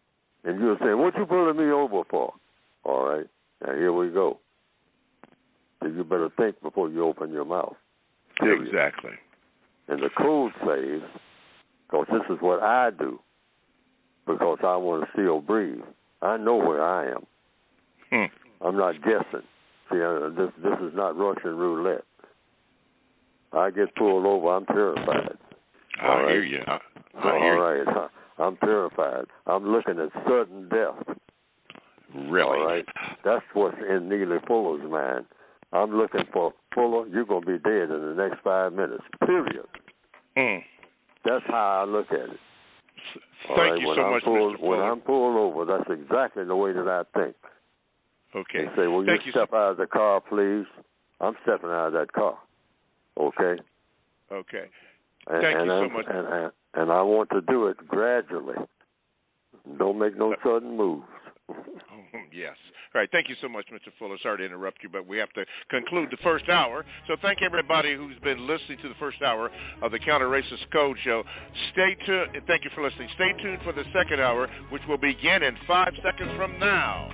And you're saying, what you pulling me over for? All right. Now, here we go. So you better think before you open your mouth. Period. Exactly. And the code says, because this is what I do, because I want to still breathe. I know where I am. I'm not guessing. See, this is not Russian roulette. I get pulled over, I'm terrified. I hear you. All right. I'm terrified. I'm looking at sudden death. Really? All right. That's what's in Neely Fuller's mind. I'm looking for Fuller. You're going to be dead in the next 5 minutes. Period. That's how I look at it. Thank you so much, Mr. Fuller. When I'm pulled over, that's exactly the way that I think. Okay. They say, will you step out of the car, please? I'm stepping out of that car. Okay? Okay. Thank you so much. And I want to do it gradually. Don't make no sudden moves. Yes. All right. Thank you so much, Mr. Fuller. Sorry to interrupt you, but we have to conclude the first hour. So thank everybody who's been listening to the first hour of the Counter-Racist Code Show. Stay tuned. Thank you for listening. Stay tuned for the second hour, which will begin in 5 seconds from now.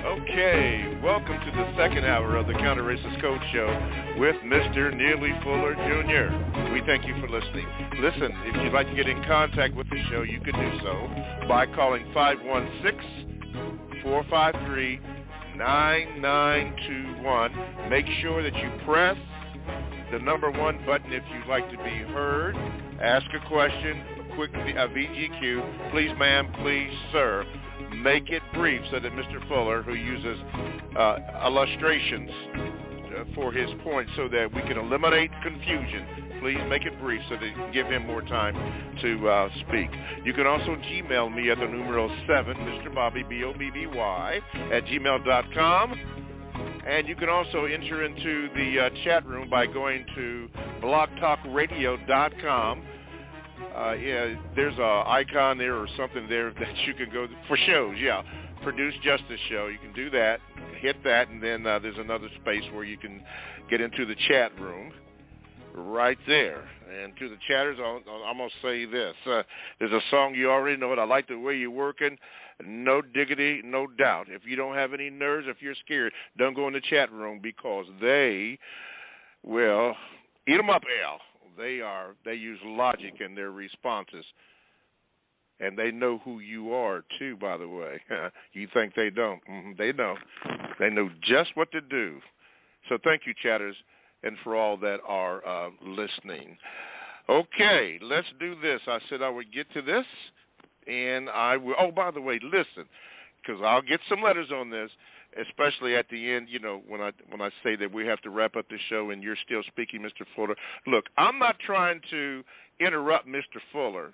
Okay. Okay, welcome to the second hour of the Counter-Racist Code Show with Mr. Neely Fuller Jr. We thank you for listening. Listen, if you'd like to get in contact with the show, you can do so by calling 516-453-9921. Make sure that you press the number 1 button if you'd like to be heard. Ask a question, a quick VGQ. Please, ma'am, please, sir. Make it brief so that Mr. Fuller, who uses illustrations for his point so that we can eliminate confusion, please make it brief so that you can give him more time to speak. You can also Gmail me at the numero 7, Mr. Bobby, BOBBY, @gmail.com. And you can also enter into the chat room by going to blogtalkradio.com. There's an icon there or something there that you can go for shows. Yeah, Produce Justice Show. You can do that. Hit that, and then there's another space where you can get into the chat room right there. And to the chatters, I'm going to say this. There's a song you already know it. I like the way you're working. No diggity, no doubt. If you don't have any nerves, if you're scared, don't go in the chat room because they will eat them up, Al. They use logic in their responses. And they know who you are, too, by the way. You think they don't. They know. They know just what to do. So thank you, chatters, and for all that are listening. Okay, let's do this. I said I would get to this, and I will. Oh, by the way, listen, because I'll get some letters on this, especially at the end, when I say that we have to wrap up the show and you're still speaking, Mr. Fuller. Look, I'm not trying to interrupt Mr. Fuller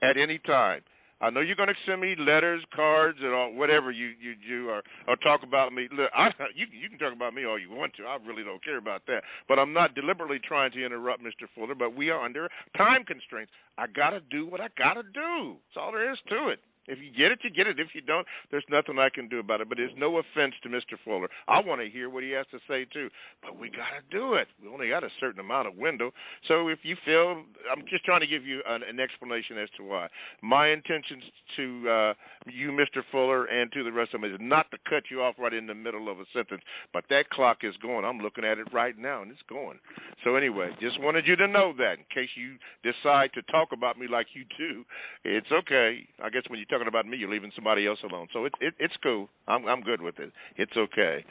at any time. I know you're going to send me letters, cards, and all, whatever you do, or talk about me. Look, you can talk about me all you want to. I really don't care about that. But I'm not deliberately trying to interrupt Mr. Fuller, but we are under time constraints. I got to do what I got to do. That's all there is to it. If you get it, you get it. If you don't, there's nothing I can do about it. But there's no offense to Mr. Fuller. I want to hear what he has to say, too. But we got to do it. We only got a certain amount of window. So if you feel, I'm just trying to give you an explanation as to why. My intentions to you, Mr. Fuller, and to the rest of them is not to cut you off right in the middle of a sentence. But that clock is going. I'm looking at it right now, and it's going. So anyway, just wanted you to know that in case you decide to talk about me like you do. It's okay. I guess when you talking about me, you're leaving somebody else alone. So it's cool. I'm good with it. It's okay.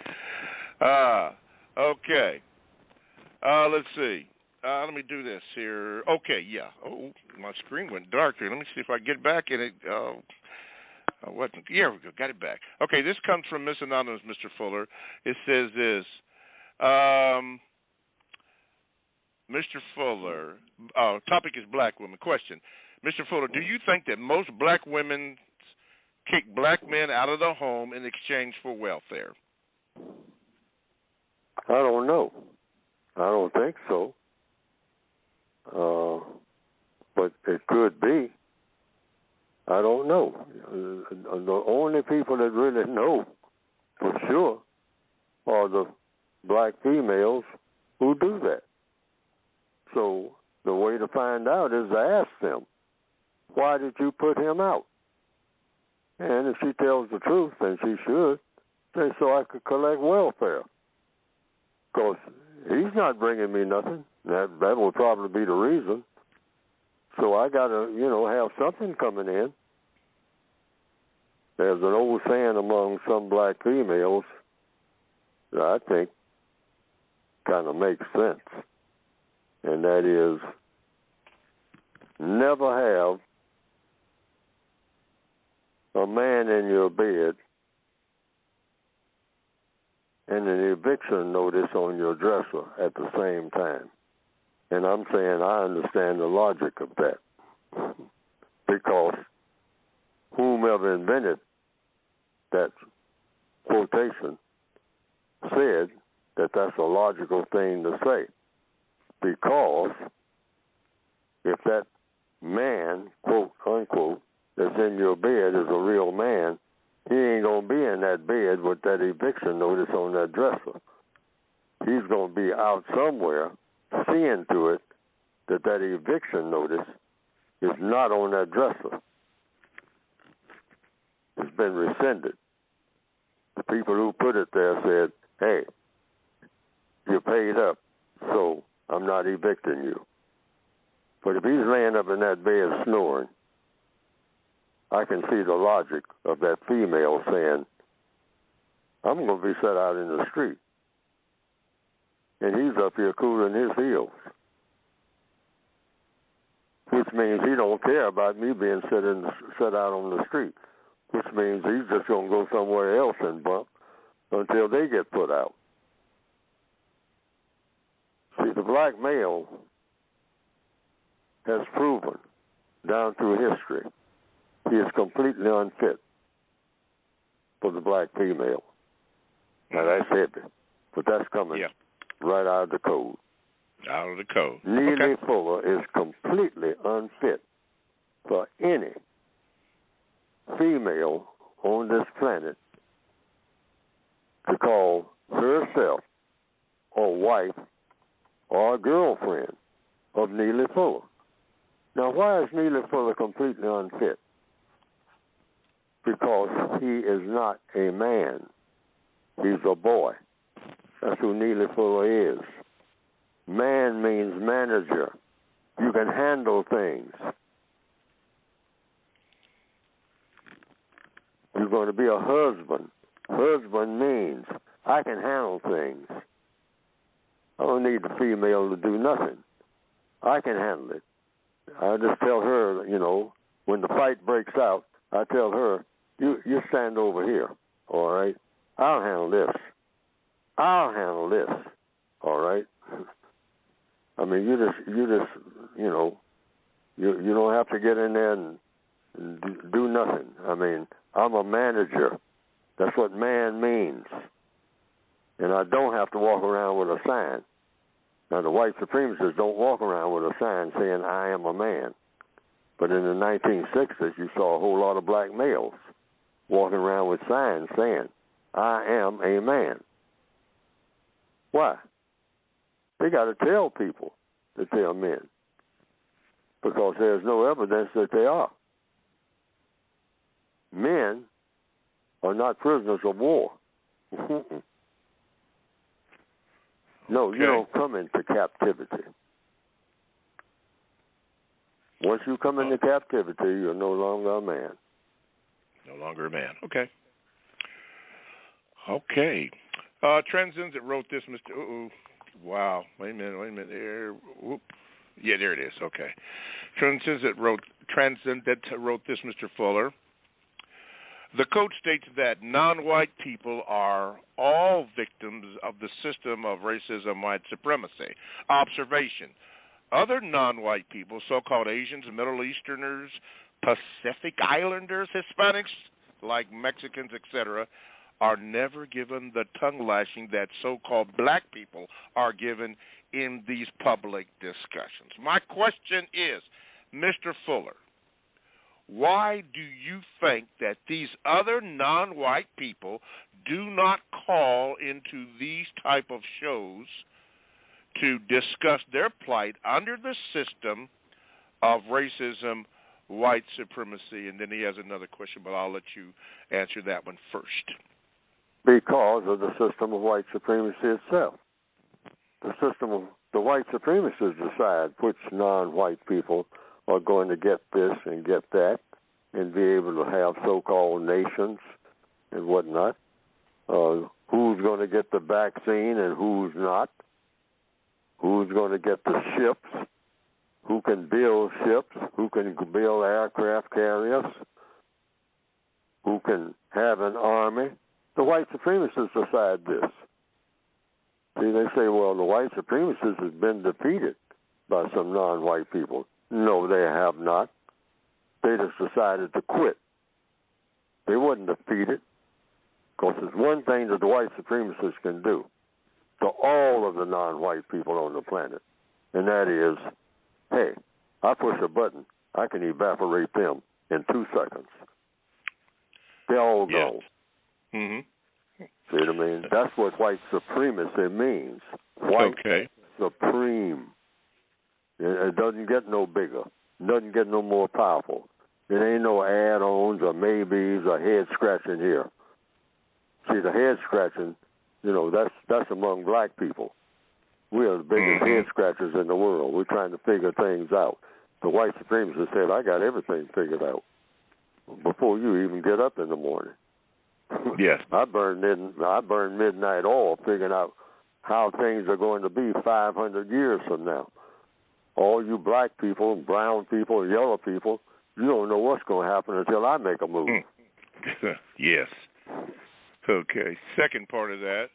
Okay. Let's see. Let me do this here. Okay, yeah. Oh, my screen went dark here. Let me see if I get back in it. Wasn't. Yeah, we go. Got it back. Okay, this comes from Miss Anonymous, Mr. Fuller. It says this. Mr. Fuller, topic is black women. Question. Mr. Fuller, do you think that most black women kick black men out of the home in exchange for welfare? I don't know. I don't think so. But it could be. I don't know. The only people that really know for sure are the black females who do that. So the way to find out is to ask them, why did you put him out? And if she tells the truth, then she should, say, so I could collect welfare. Because he's not bringing me nothing. That would probably be the reason. So I got to, have something coming in. There's an old saying among some black females that I think kind of makes sense. And that is, never have a man in your bed and an eviction notice on your dresser at the same time. And I'm saying I understand the logic of that. Because whomever invented that quotation said that that's a logical thing to say. Because if that man, quote, unquote, that's in your bed is a real man, he ain't going to be in that bed with that eviction notice on that dresser. He's going to be out somewhere seeing to it that that eviction notice is not on that dresser. It's been rescinded. the people who put it there said, hey, you paid up, so I'm not evicting you. But if he's laying up in that bed snoring, I can see the logic of that female saying, I'm going to be set out in the street. And he's up here cooling his heels, which means he don't care about me being set out on the street, which means he's just going to go somewhere else and bump until they get put out. See, the black male has proven down through history he is completely unfit for the black female. Now, that's heavy, but that's coming right out of the code. Out of the code. Neely Fuller is completely unfit for any female on this planet to call herself a wife or a girlfriend of Neely Fuller. Now, why is Neely Fuller completely unfit? Because he is not a man. He's a boy. That's who Neely Fuller is. Man means manager. You can handle things. You're going to be a husband. Husband means I can handle things. I don't need the female to do nothing. I can handle it. I just tell her, you know, when the fight breaks out, I tell her, you stand over here, all right? I'll handle this. I'll handle this, all right? I mean, you just, you know, you don't have to get in there and do nothing. I mean, I'm a manager. That's what man means. And I don't have to walk around with a sign. Now, the white supremacists don't walk around with a sign saying, I am a man. But in the 1960s, you saw a whole lot of black males walking around with signs saying, I am a man. Why? They got to tell people that they are men because there's no evidence that they are. Men are not prisoners of war. No, you don't come into captivity. Once you come into captivity, you're no longer a man. No longer a man. Okay. Okay. Transcendent wrote this, Mr. Wow. Wait a minute. There. Whoop. Yeah, there it is. Okay. Transcendent wrote this, Mr. Fuller. The code states that non-white people are all victims of the system of racism, white supremacy. Observation. Other non-white people, so-called Asians, Middle Easterners, Pacific Islanders, Hispanics, like Mexicans, etc., are never given the tongue lashing that so-called black people are given in these public discussions. My question is, Mr. Fuller, why do you think that these other non-white people do not call into these type of shows to discuss their plight under the system of racism, white supremacy? And then he has another question, but I'll let you answer that one first. Because of the system of white supremacy itself. The white supremacists decide which non-white people are going to get this and get that and be able to have so-called nations and whatnot. Who's going to get the vaccine and who's not. Who's going to get the ships. Who can build ships. Who can build aircraft carriers. Who can have an army. The white supremacists decide this. See, they say, well, the white supremacists have been defeated by some non-white people. No, they have not. They just decided to quit. They wasn't defeated. Because there's one thing that the white supremacists can do to all of the non-white people on the planet, and that is, hey, I push a button, I can evaporate them in 2 seconds. They're all gone. Mm-hmm. See what I mean? That's what white supremacy means. White supreme. It doesn't get no bigger. It doesn't get no more powerful. It ain't no add-ons or maybes or head scratching here. See, the head scratching, that's among black people. We are the biggest head scratchers in the world. We're trying to figure things out. The white supremacists said, I got everything figured out before you even get up in the morning. Yes. I burn midnight oil figuring out how things are going to be 500 years from now. All you black people, brown people, yellow people, you don't know what's going to happen until I make a move. Yes. Okay. Second part of that,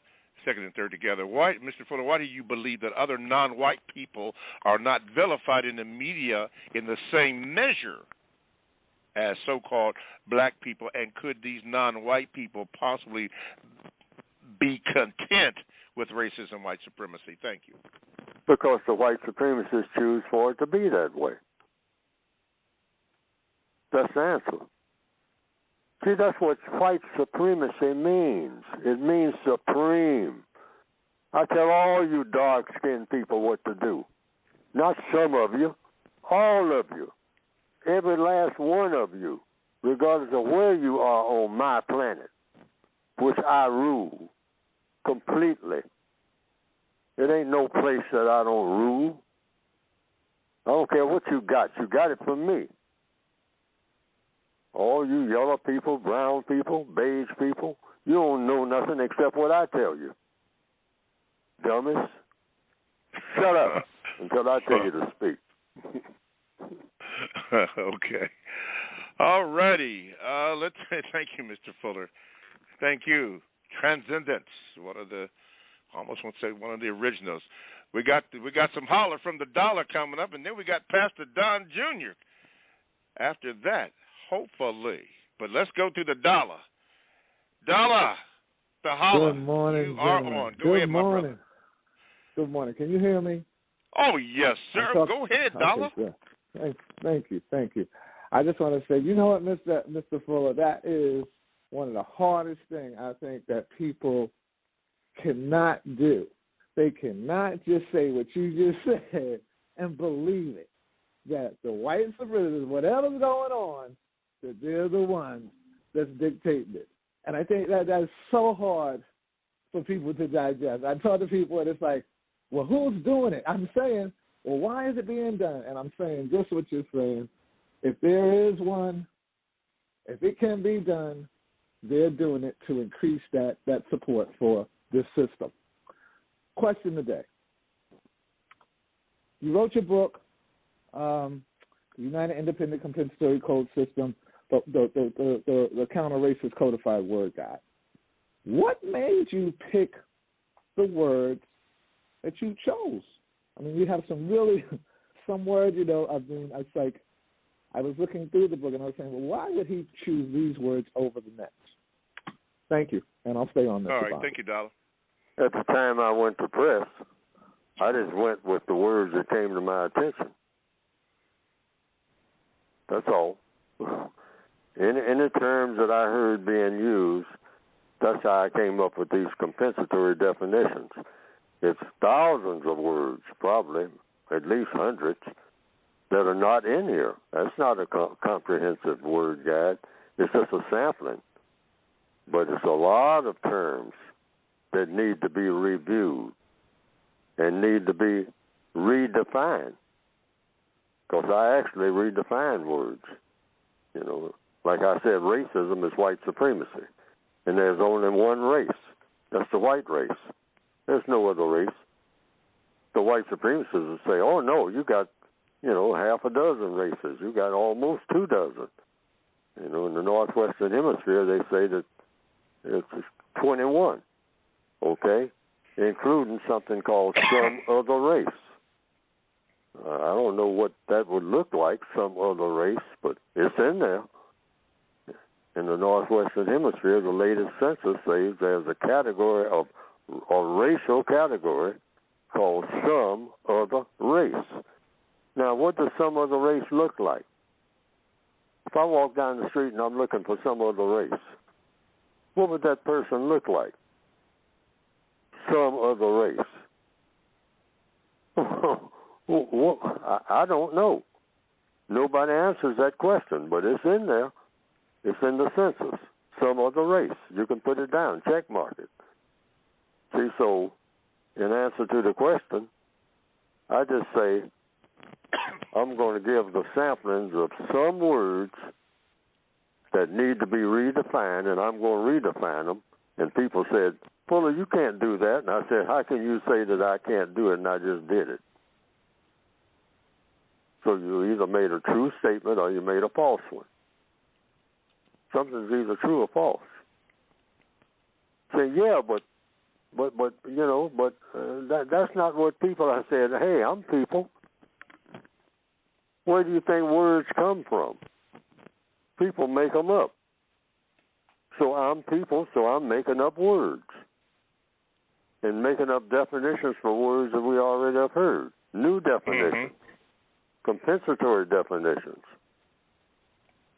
second and third together. Why, Mr. Fuller, why do you believe that other non-white people are not vilified in the media in the same measure as so-called black people, and could these non-white people possibly be content with racism, white supremacy? Thank you. Because the white supremacists choose for it to be that way. That's the answer. See, that's what white supremacy means. It means supreme. I tell all you dark-skinned people what to do. Not some of you, all of you. Every last one of you, regardless of where you are on my planet, which I rule completely. It ain't no place that I don't rule. I don't care what you got. You got it from me. All you yellow people, brown people, beige people, you don't know nothing except what I tell you. Dummies, shut up until I tell you to speak. Okay. All righty. Let's say thank you, Mr. Fuller. Thank you. Transcendence. Almost want to say one of the originals. We got some holler from the dollar coming up, and then we got Pastor Don Jr. After that, hopefully. But let's go to the dollar. Dollar, the holler. Good morning, you are gentlemen. on. Go ahead, my brother. Good morning. Can you hear me? Oh, yes, sir. Go ahead, Dollar. Okay, thank you. I just want to say, you know what, Mr. Fuller, that is one of the hardest things I think that people cannot do. They cannot just say what you just said and believe it, that the white supremacists, whatever's going on, that they're the ones that's dictating it. And I think that's so hard for people to digest. I talk to people and it's like, well, who's doing it? I'm saying, well, why is it being done? And I'm saying just what you're saying. If there is one, if it can be done, they're doing it to increase that support for this system. Question today. You wrote your book, United Independent Compensatory Code System, the Counter-Racist Codified Word Guide. What made you pick the words that you chose? I mean, you have some words, it's like, I was looking through the book and I was saying, well, why would he choose these words over the next? Thank you, and I'll stay on this. All right, thank you, Dollar. At the time I went to press, I just went with the words that came to my attention. That's all. Any terms that I heard being used, that's how I came up with these compensatory definitions. It's thousands of words, probably, at least hundreds, that are not in here. That's not a comprehensive word guide. It's just a sampling. But it's a lot of terms that need to be reviewed and need to be redefined. Because I actually redefine words. Like I said, racism is white supremacy. And there's only one race. That's the white race. There's no other race. The white supremacists will say, oh, no, you got, half a dozen races. You got almost 2 dozen. In the Northwestern Hemisphere, they say that it's 21, okay, including something called some other race. I don't know what that would look like, some other race, but it's in there. In the Northwestern Hemisphere, the latest census says there's a category of a racial category called some other race. Now, what does some other race look like? If I walk down the street and I'm looking for some other race, what would that person look like? Some other race. I don't know. Nobody answers that question, but it's in there. It's in the census. some other race. You can put it down, check mark it. See, so in answer to the question, I just say I'm going to give the samplings of some words that need to be redefined, and I'm going to redefine them. And people said, Fuller, you can't do that. And I said, how can you say that I can't do it and I just did it? So you either made a true statement or you made a false one. Something's either true or false. Say, yeah, but that's not what people. I said, hey, I'm people. Where do you think words come from? People make them up. So I'm people, so I'm making up words and making up definitions for words that we already have heard. New definitions, compensatory definitions.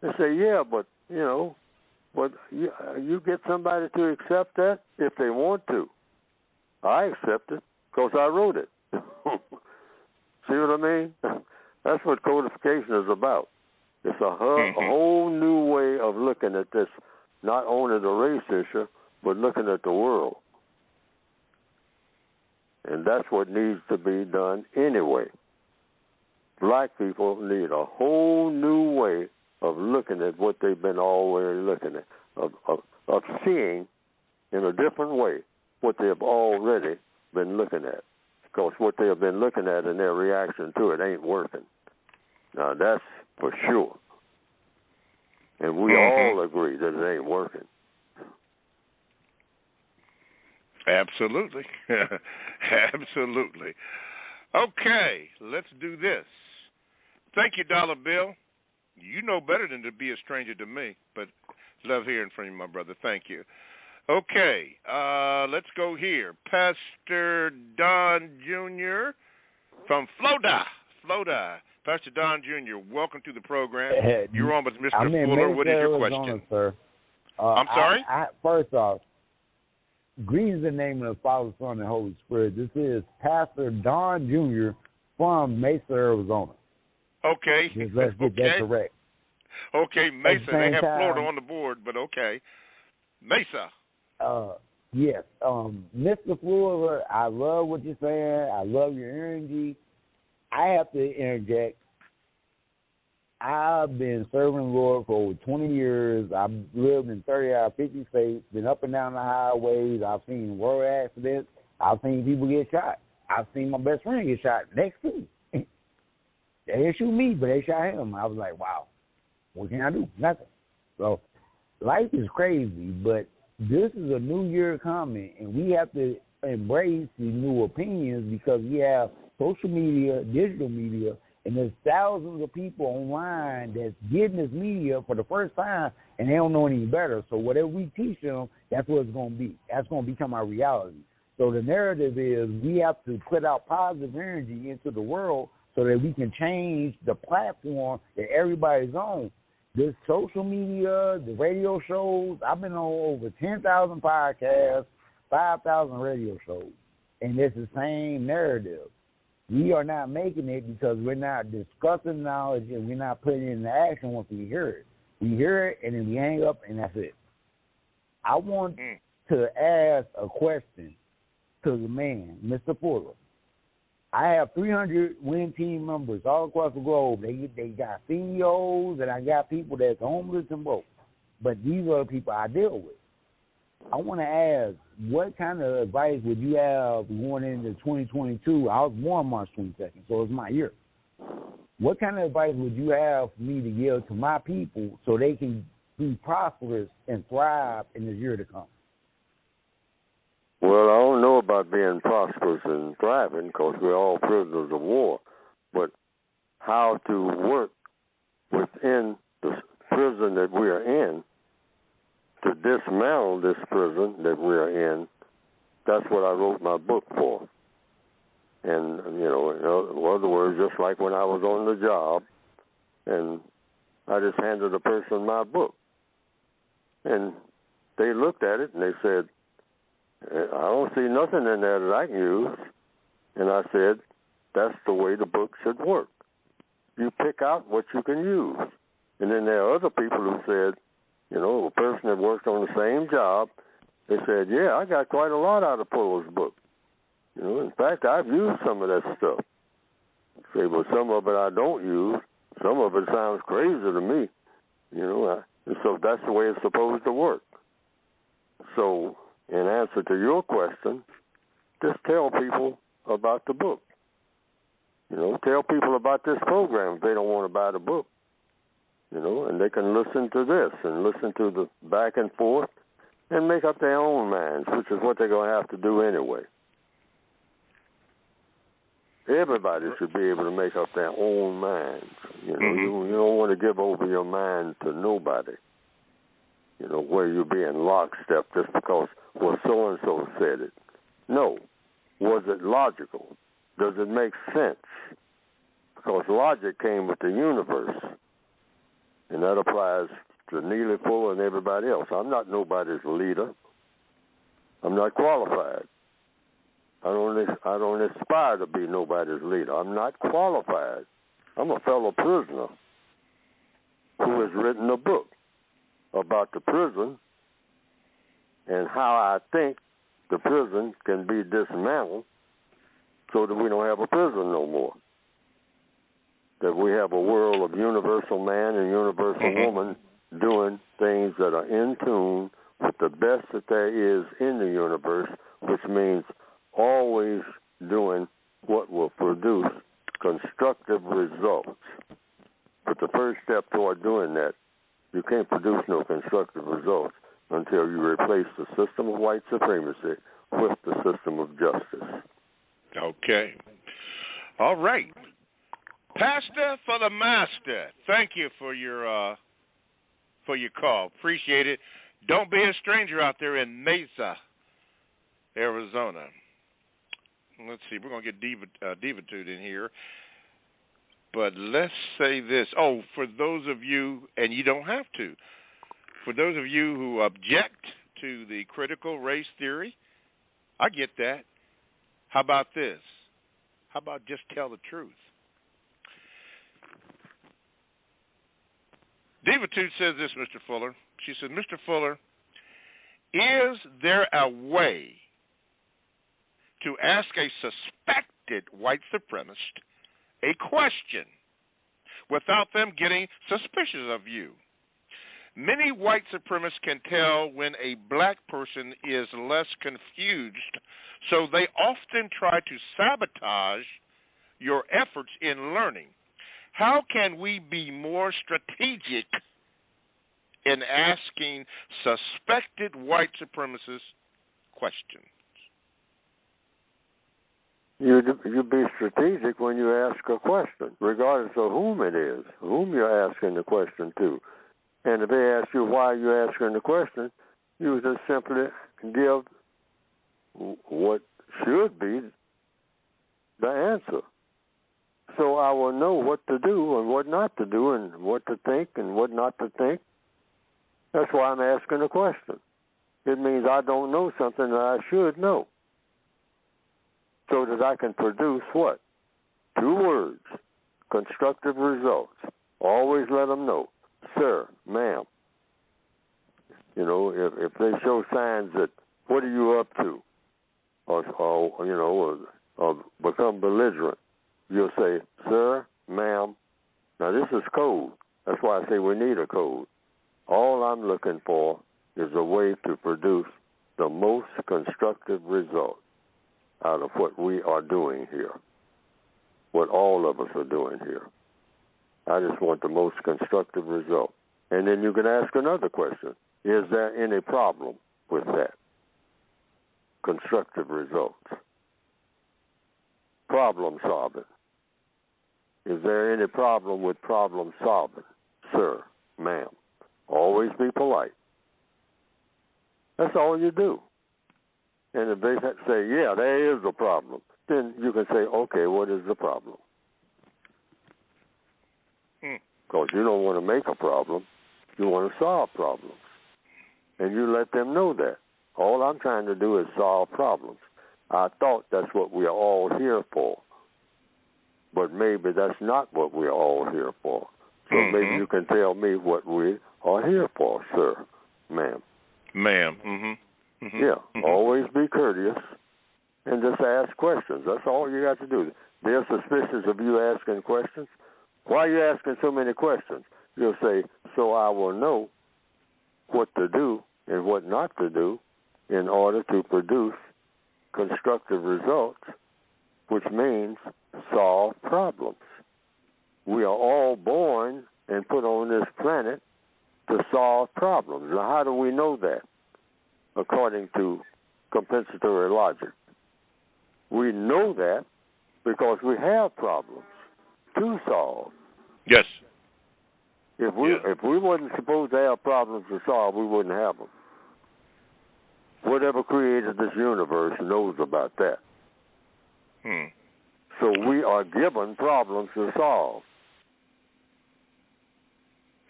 They say, yeah, but you get somebody to accept that if they want to. I accept it because I wrote it. See what I mean? That's what codification is about. It's a whole new way of looking at this, not only the race issue, but looking at the world. And that's what needs to be done anyway. Black people need a whole new way of looking at what they've been already looking at, of seeing in a different way what they have already been looking at. Because what they have been looking at and their reaction to it ain't working. Now, that's for sure. And we all agree that it ain't working. Absolutely. Absolutely. Okay, let's do this. Thank you, Dollar Bill. You know better than to be a stranger to me, but love hearing from you, my brother. Thank you. Okay, let's go here. Pastor Don Jr. from Florida. Pastor Don Jr., welcome to the program. You're on with Mr. Fuller. What is your question? Sir. I'm sorry? First off, greetings in the name of the Father, Son, and Holy Spirit. This is Pastor Don Jr. from Mesa, Arizona. Okay. Let's get that correct. Okay, Mesa. They have time, Florida on the board, but okay. Mesa. Yes. Mr. Fuller, I love what you're saying. I love your energy. I have to interject. I've been serving the Lord for over 20 years. I've lived in 30 out of 50 states, been up and down the highways. I've seen road accidents. I've seen people get shot. I've seen my best friend get shot next to me. They didn't shoot me, but they shot him. I was like, wow, what can I do? Nothing. So life is crazy, but this is a new year coming, and we have to embrace these new opinions because we have social media, digital media, and there's thousands of people online that's getting this media for the first time, and they don't know any better. So whatever we teach them, that's what it's going to be. That's going to become our reality. So the narrative is we have to put out positive energy into the world so that we can change the platform that everybody's on. This social media, the radio shows, I've been on over 10,000 podcasts, 5,000 radio shows, and it's the same narrative. We are not making it because we're not discussing knowledge and we're not putting it into action once we hear it. We hear it and then we hang up and that's it. I want to ask a question to the man, Mr. Fuller. I have 300 winning team members all across the globe. They got CEOs and I got people that's homeless and broke. But these are the people I deal with. I want to ask, what kind of advice would you have going into 2022? I was born March 22nd, so it's my year. What kind of advice would you have for me to give to my people so they can be prosperous and thrive in this year to come? Well, I don't know about being prosperous and thriving because we're all prisoners of war, but how to work within the prison that we are in to dismantle this prison that we are in, that's what I wrote my book for. And, in other words, just like when I was on the job, and I just handed a person my book. And they looked at it and they said, I don't see nothing in there that I can use. And I said, that's the way the book should work. You pick out what you can use. And then there are other people who said, You know, a person that worked on the same job, they said, yeah, I got quite a lot out of Fuller's book. You know, in fact, I've used some of that stuff. Say, well, some of it I don't use. Some of it sounds crazy to me. You know, so that's the way it's supposed to work. So, in answer to your question, just tell people about the book. You know, tell people about this program if they don't want to buy the book. You know, and they can listen to this and listen to the back and forth and make up their own minds, which is what they're going to have to do anyway. Everybody should be able to make up their own minds. You know, you don't want to give over your mind to nobody. You know, where you're being lockstep just because, well, so-and-so said it. No. Was it logical? Does it make sense? Because logic came with the universe. And that applies to Neely, Fuller, and everybody else. I'm not nobody's leader. I'm not qualified. I don't aspire to be nobody's leader. I'm not qualified. I'm a fellow prisoner who has written a book about the prison and how I think the prison can be dismantled so that we don't have a prison no more. That we have a world of universal man and universal woman doing things that are in tune with the best that there is in the universe, which means always doing what will produce constructive results. But the first step toward doing that, you can't produce no constructive results until you replace the system of white supremacy with the system of justice. Okay. All right. Pastor for the Master, thank you for your call. Appreciate it. Don't be a stranger out there in Mesa, Arizona. Let's see. We're going to get Divitude in here. But let's say this. Oh, for those of you, and you don't have to, for those of you who object to the critical race theory, I get that. How about this? How about just tell the truth? Divitude says this, Mr. Fuller. She said, Mr. Fuller, is there a way to ask a suspected white supremacist a question without them getting suspicious of you? Many white supremacists can tell when a black person is less confused, so they often try to sabotage your efforts in learning. How can we be more strategic in asking suspected white supremacist questions? You be strategic when you ask a question, regardless of whom it is, whom you're asking the question to. And if they ask you why you're asking the question, you just simply give what should be the answer. So I will know what to do and what not to do and what to think and what not to think. That's why I'm asking the question. It means I don't know something that I should know. So that I can produce what? 2 words, constructive results. Always let them know, sir, ma'am. You know, if they show signs that, what are you up to? Or become belligerent, you'll say, sir, ma'am. Now, this is code. That's why I say we need a code. All I'm looking for is a way to produce the most constructive result out of what we are doing here, what all of us are doing here. I just want the most constructive result. And then you can ask another question. Is there any problem with that? Constructive results. Problem solving. Is there any problem with problem solving? Sir, ma'am. Always be polite. That's all you do. And if they say, yeah, there is a problem, then you can say, okay, what is the problem? Because you don't want to make a problem. You want to solve problems. And you let them know that. All I'm trying to do is solve problems. I thought that's what we are all here for. But maybe that's not what we're all here for. So maybe you can tell me what we are here for, sir, ma'am. Ma'am. Mm-hmm. Mm-hmm. Yeah, mm-hmm. always be courteous and just ask questions. That's all you got to do. They're suspicious of you asking questions. Why are you asking so many questions? You'll say, so I will know what to do and what not to do in order to produce constructive results, which means solve problems. We are all born and put on this planet to solve problems. Now, how do we know that? According to compensatory logic. We know that because we have problems to solve. Yes. If we wasn't supposed to have problems to solve, we wouldn't have them. Whatever created this universe knows about that. So we are given problems to solve.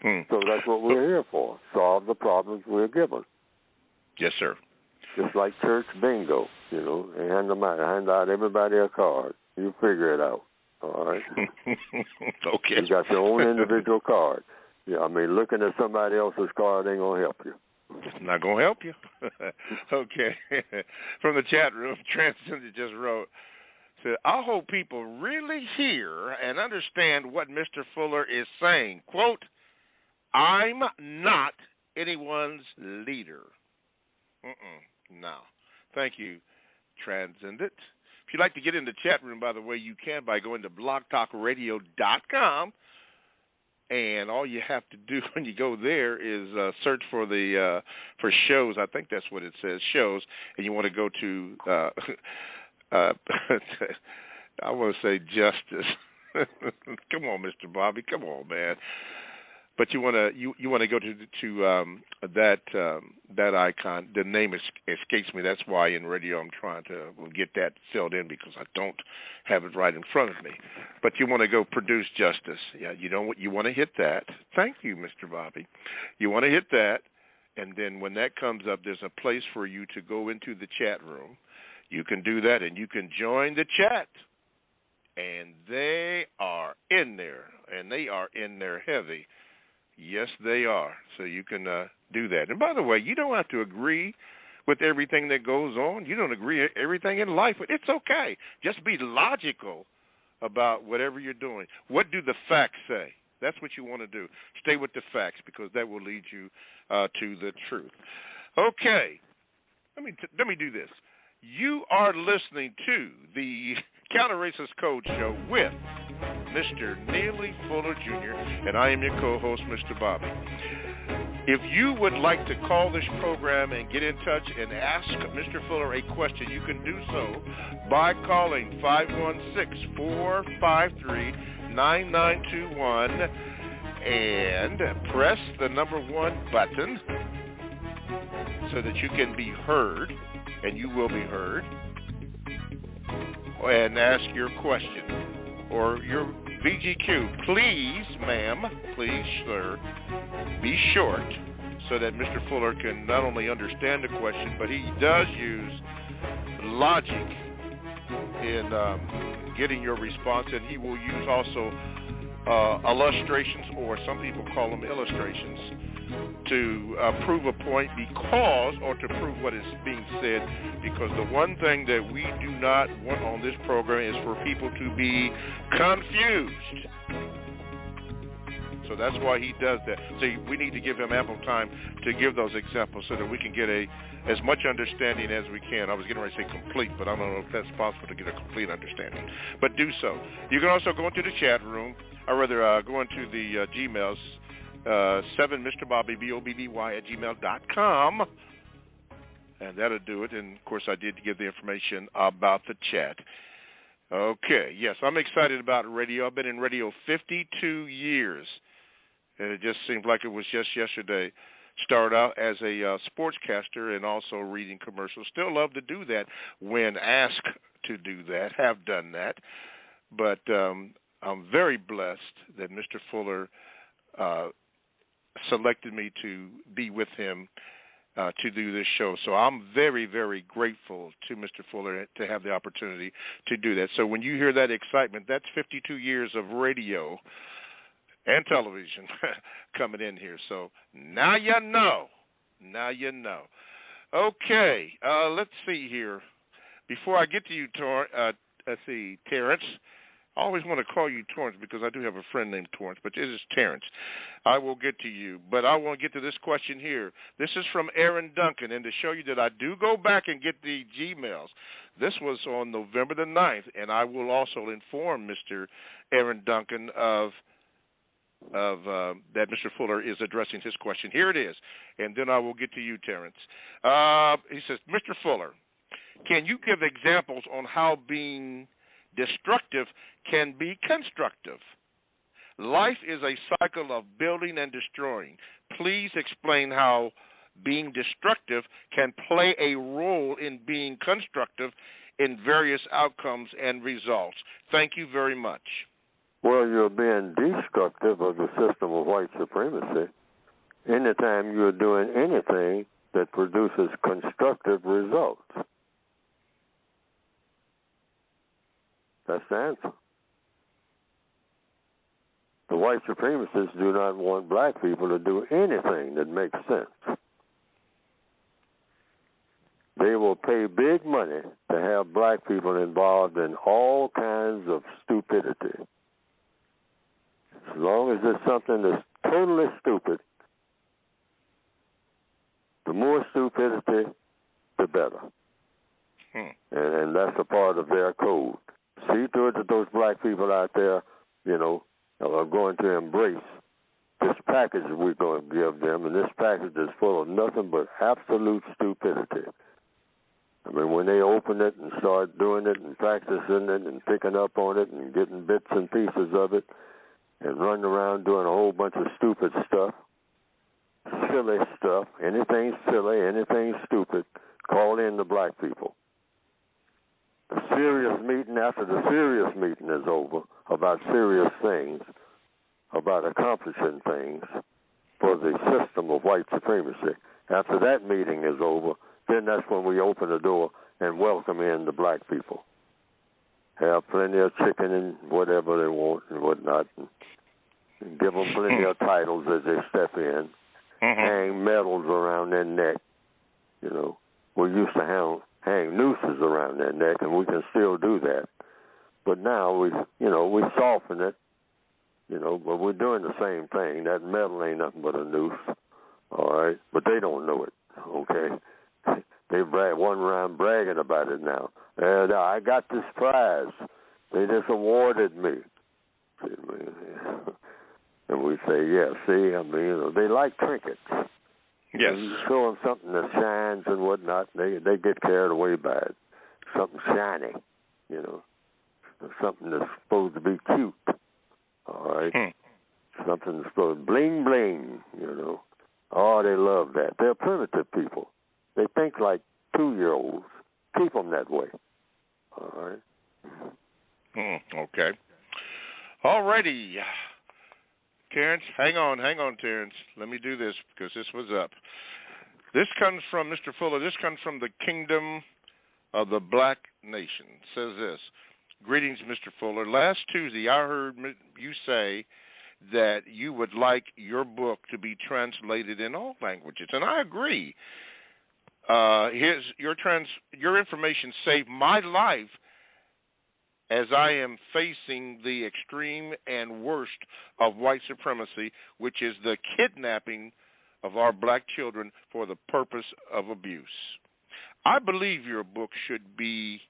So that's what we're here for, solve the problems we're given. Yes, sir. Just like church bingo, they hand out everybody a card. You figure it out, all right? Okay. You got your own individual card. Yeah, I mean, looking at somebody else's card ain't going to help you. It's not going to help you. Okay. From the chat room, Transcendent just wrote, said, I hope people really hear and understand what Mr. Fuller is saying. Quote, I'm not anyone's leader. No. Thank you, Transcendent. If you'd like to get in the chat room, by the way, you can by going to blogtalkradio.com. And all you have to do when you go there is search for for shows. I think that's what it says, shows. And you want to go to, I want to say justice. Come on, Mr. Bobby. Come on, man. But you want to go to that icon. The name escapes me. That's why in radio I'm trying to get that filled in because I don't have it right in front of me. But you want to go produce justice. Yeah, you want to hit that. Thank you, Mr. Bobby. You want to hit that, and then when that comes up, there's a place for you to go into the chat room. You can do that, and you can join the chat. And they are in there, and they are in there heavy. Yes, they are. So you can do that. And by the way, you don't have to agree with everything that goes on. You don't agree with everything in life, but it's okay. Just be logical about whatever you're doing. What do the facts say? That's what you want to do. Stay with the facts because that will lead you to the truth. Okay. Let me do this. You are listening to the Counter-Racist Code Show with Mr. Neely Fuller Jr., and I am your co-host, Mr. Bobby. If you would like to call this program and get in touch and ask Mr. Fuller a question, you can do so by calling 516-453-9921 and press the number 1 button so that you can be heard, and you will be heard, and ask your question or your VGQ. Please, ma'am, please, sir, be short so that Mr. Fuller can not only understand the question, but he does use logic in getting your response, and he will use also illustrations, or some people call them illustrations, to prove a point or to prove what is being said, because the one thing that we do not want on this program is for people to be confused. So that's why he does that. So we need to give him ample time to give those examples so that we can get as much understanding as we can. I was getting ready to say complete, but I don't know if that's possible to get a complete understanding. But do so. You can also go into the chat room, or rather go into the Gmails, 7Mr. Bobby, BOBBY @gmail.com. And that'll do it. And, of course, I did give the information about the chat. Okay, yes, I'm excited about radio. I've been in radio 52 years, and it just seems like it was just yesterday. Started out as a sportscaster and also reading commercials. Still love to do that when asked to do that, have done that. But I'm very blessed that Mr. Fuller selected me to be with him to do this show. So I'm very, very grateful to Mr. Fuller to have the opportunity to do that. So when you hear that excitement, that's 52 years of radio and television coming in here. So now you know. Now you know. Okay, let's see here. Before I get to you, Terrence, I always want to call you Torrance because I do have a friend named Torrance, but this is Terrence. I will get to you, but I want to get to this question here. This is from Aaron Duncan, and to show you that I do go back and get the Gmails. This was on November the 9th, and I will also inform Mr. Aaron Duncan of that Mr. Fuller is addressing his question. Here it is, and then I will get to you, Terrence. He says, Mr. Fuller, can you give examples on how being destructive can be constructive? Life is a cycle of building and destroying. Please explain how being destructive can play a role in being constructive in various outcomes and results. Thank you very much. Well, you're being destructive of the system of white supremacy anytime you're doing anything that produces constructive results. That's the answer. The white supremacists do not want black people to do anything that makes sense. They will pay big money to have black people involved in all kinds of stupidity. As long as it's something that's totally stupid, the more stupidity, the better. And that's a part of their code. See to it that those black people out there, are going to embrace this package we're going to give them, and this package is full of nothing but absolute stupidity. I mean, when they open it and start doing it and practicing it and picking up on it and getting bits and pieces of it and running around doing a whole bunch of stupid stuff, silly stuff, anything silly, anything stupid, call in the black people. The serious meeting after the serious meeting is over about serious things, about accomplishing things for the system of white supremacy. After that meeting is over, then that's when we open the door and welcome in the black people. Have plenty of chicken and whatever they want and whatnot, and give them plenty of titles as they step in, hang medals around their neck. We used to hang nooses around their neck, and we can still do that. But now we soften it, but we're doing the same thing. That medal ain't nothing but a noose, all right? But they don't know it, okay? They run around bragging about it now. And I got this prize. They just awarded me. And we say, yeah, see, they like trinkets. Yes. You show them something that shines and whatnot, they get carried away by it. Something shiny, something that's supposed to be cute, all right? Something that's supposed to bling, bling, Oh, they love that. They're primitive people. They think like 2-year-olds. Keep them that way, all right? Okay. All righty. Terrence, hang on, Terrence. Let me do this because this was up. This comes from Mr. Fuller. This comes from the Kingdom of the Black Nation. It says this. Greetings, Mr. Fuller. Last Tuesday, I heard you say that you would like your book to be translated in all languages, and I agree. Your information saved my life as I am facing the extreme and worst of white supremacy, which is the kidnapping of our black children for the purpose of abuse. I believe your book should be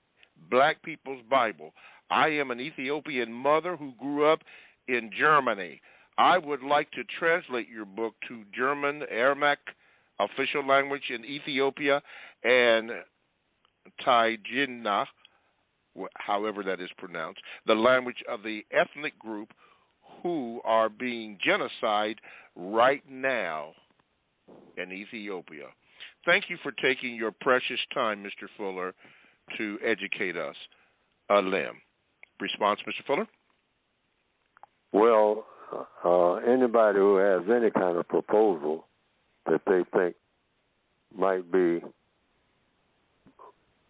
Black People's Bible. I am an Ethiopian mother who grew up in Germany. I would like to translate your book to German, Aramaic, official language in Ethiopia, and Tigrinya, however that is pronounced, the language of the ethnic group who are being genocide right now in Ethiopia. Thank you for taking your precious time, Mr. Fuller, to educate us. Lim. Response, Mr. Fuller? Well, anybody who has any kind of proposal that they think might be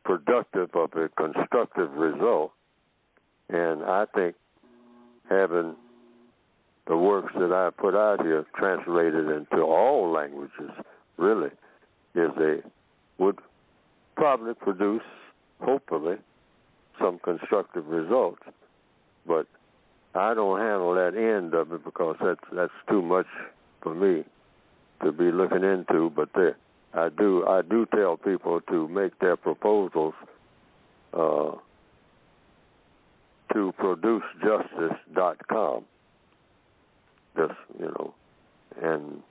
productive of a constructive result, and I think having the works that I put out here, translated into all languages, really, would probably produce, hopefully, some constructive results. But I don't handle that end of it because that's too much for me to be looking into. But I do tell people to make their proposals to producejustice.com. Just, and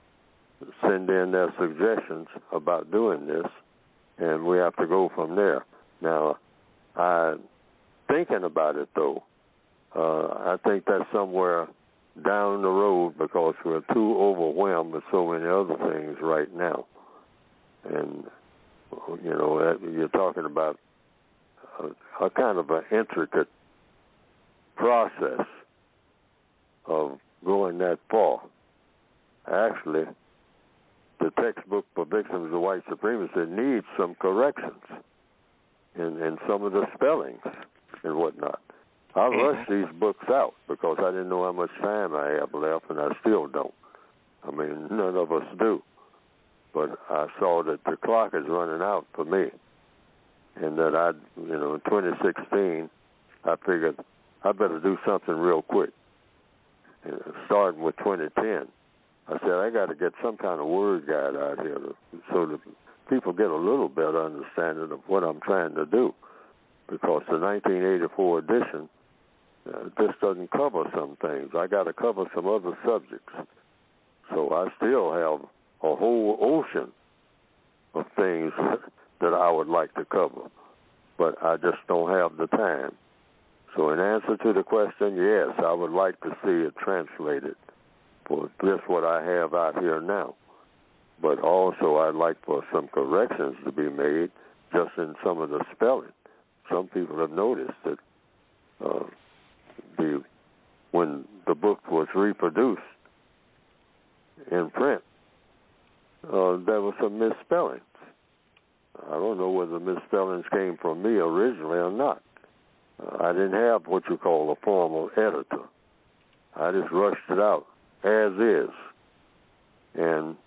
send in their suggestions about doing this, and we have to go from there. Now, thinking about it, though, I think that's somewhere down the road because we're too overwhelmed with so many other things right now. And, you're talking about a kind of an intricate process of going that far. Actually, the textbook for victims of white supremacy needs some corrections in some of the spellings and whatnot. I rushed these books out because I didn't know how much time I have left, and I still don't. I mean, none of us do. But I saw that the clock is running out for me, and that in 2016, I figured I better do something real quick. Starting with 2010, I said I got to get some kind of word guide out here so that people get a little better understanding of what I'm trying to do, because the 1984 edition just doesn't cover some things. I got to cover some other subjects. So I still have a whole ocean of things that I would like to cover, but I just don't have the time. So in answer to the question, yes, I would like to see it translated for just what I have out here now. But also I'd like for some corrections to be made just in some of the spelling. Some people have noticed that when the book was reproduced in print, there were some misspellings. I don't know whether the misspellings came from me originally or not. I didn't have what you call a formal editor. I just rushed it out as is. And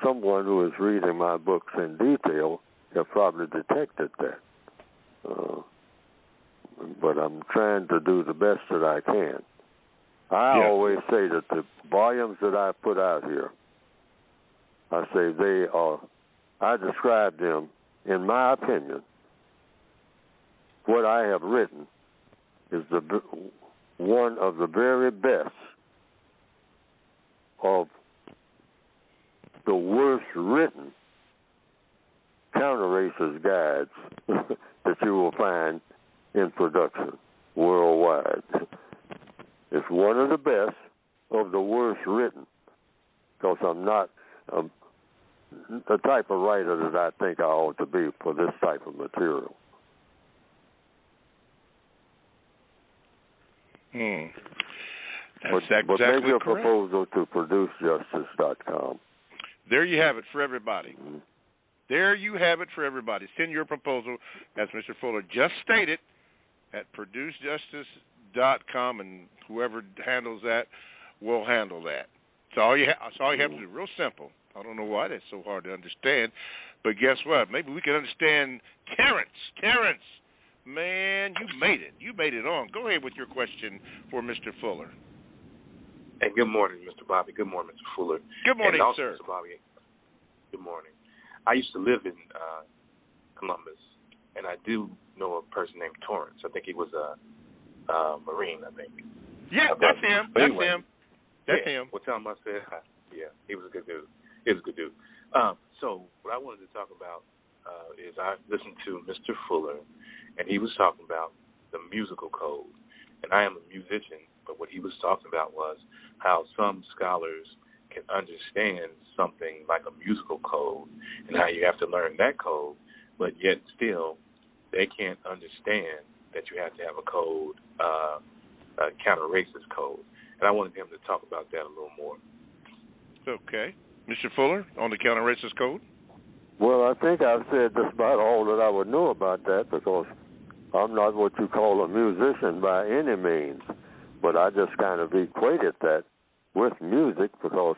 someone who is reading my books in detail have probably detected that. But I'm trying to do the best that I can. I always say that the volumes that I put out here, I say I describe them, in my opinion, what I have written is one of the very best of the worst written counter-racist guides that you will find in production worldwide. It's one of the best of the worst written, because I'm not the type of writer that I think I ought to be for this type of material. That's but exactly make your correct. proposal to producejustice.com. There you have it for everybody. Mm-hmm. There you have it for everybody. Send your proposal, as Mr. Fuller just stated, at producejustice.com, and whoever handles that will handle that. So all you have to do. Real simple. I don't know why that's so hard to understand, but guess what? Maybe we can understand Terrence. Terrence, man, you made it. You made it on. Go ahead with your question for Mr. Fuller. Hey, good morning, Mr. Bobby. Good morning, Mr. Fuller. Good morning, also, sir. Mr. Bobby, good morning. I used to live in Columbus, and I do know a person named Torrance. I think he was a Marine, I think. Yeah, that's him. That's him. That's him. Well, tell him I said hi. Yeah, he was a good dude. He was a good dude. So what I wanted to talk about is I listened to Mr. Fuller, and he was talking about the musical code. And I am a musician, but what he was talking about was how some scholars can understand something like a musical code and how you have to learn that code, but yet still they can't understand that you have to have a code, a counter-racist code. And I wanted him to talk about that a little more. Okay. Mr. Fuller, on the counter-racist code? Well, I think I've said just about all that I would know about that, because I'm not what you call a musician by any means, but I just kind of equated that with music, because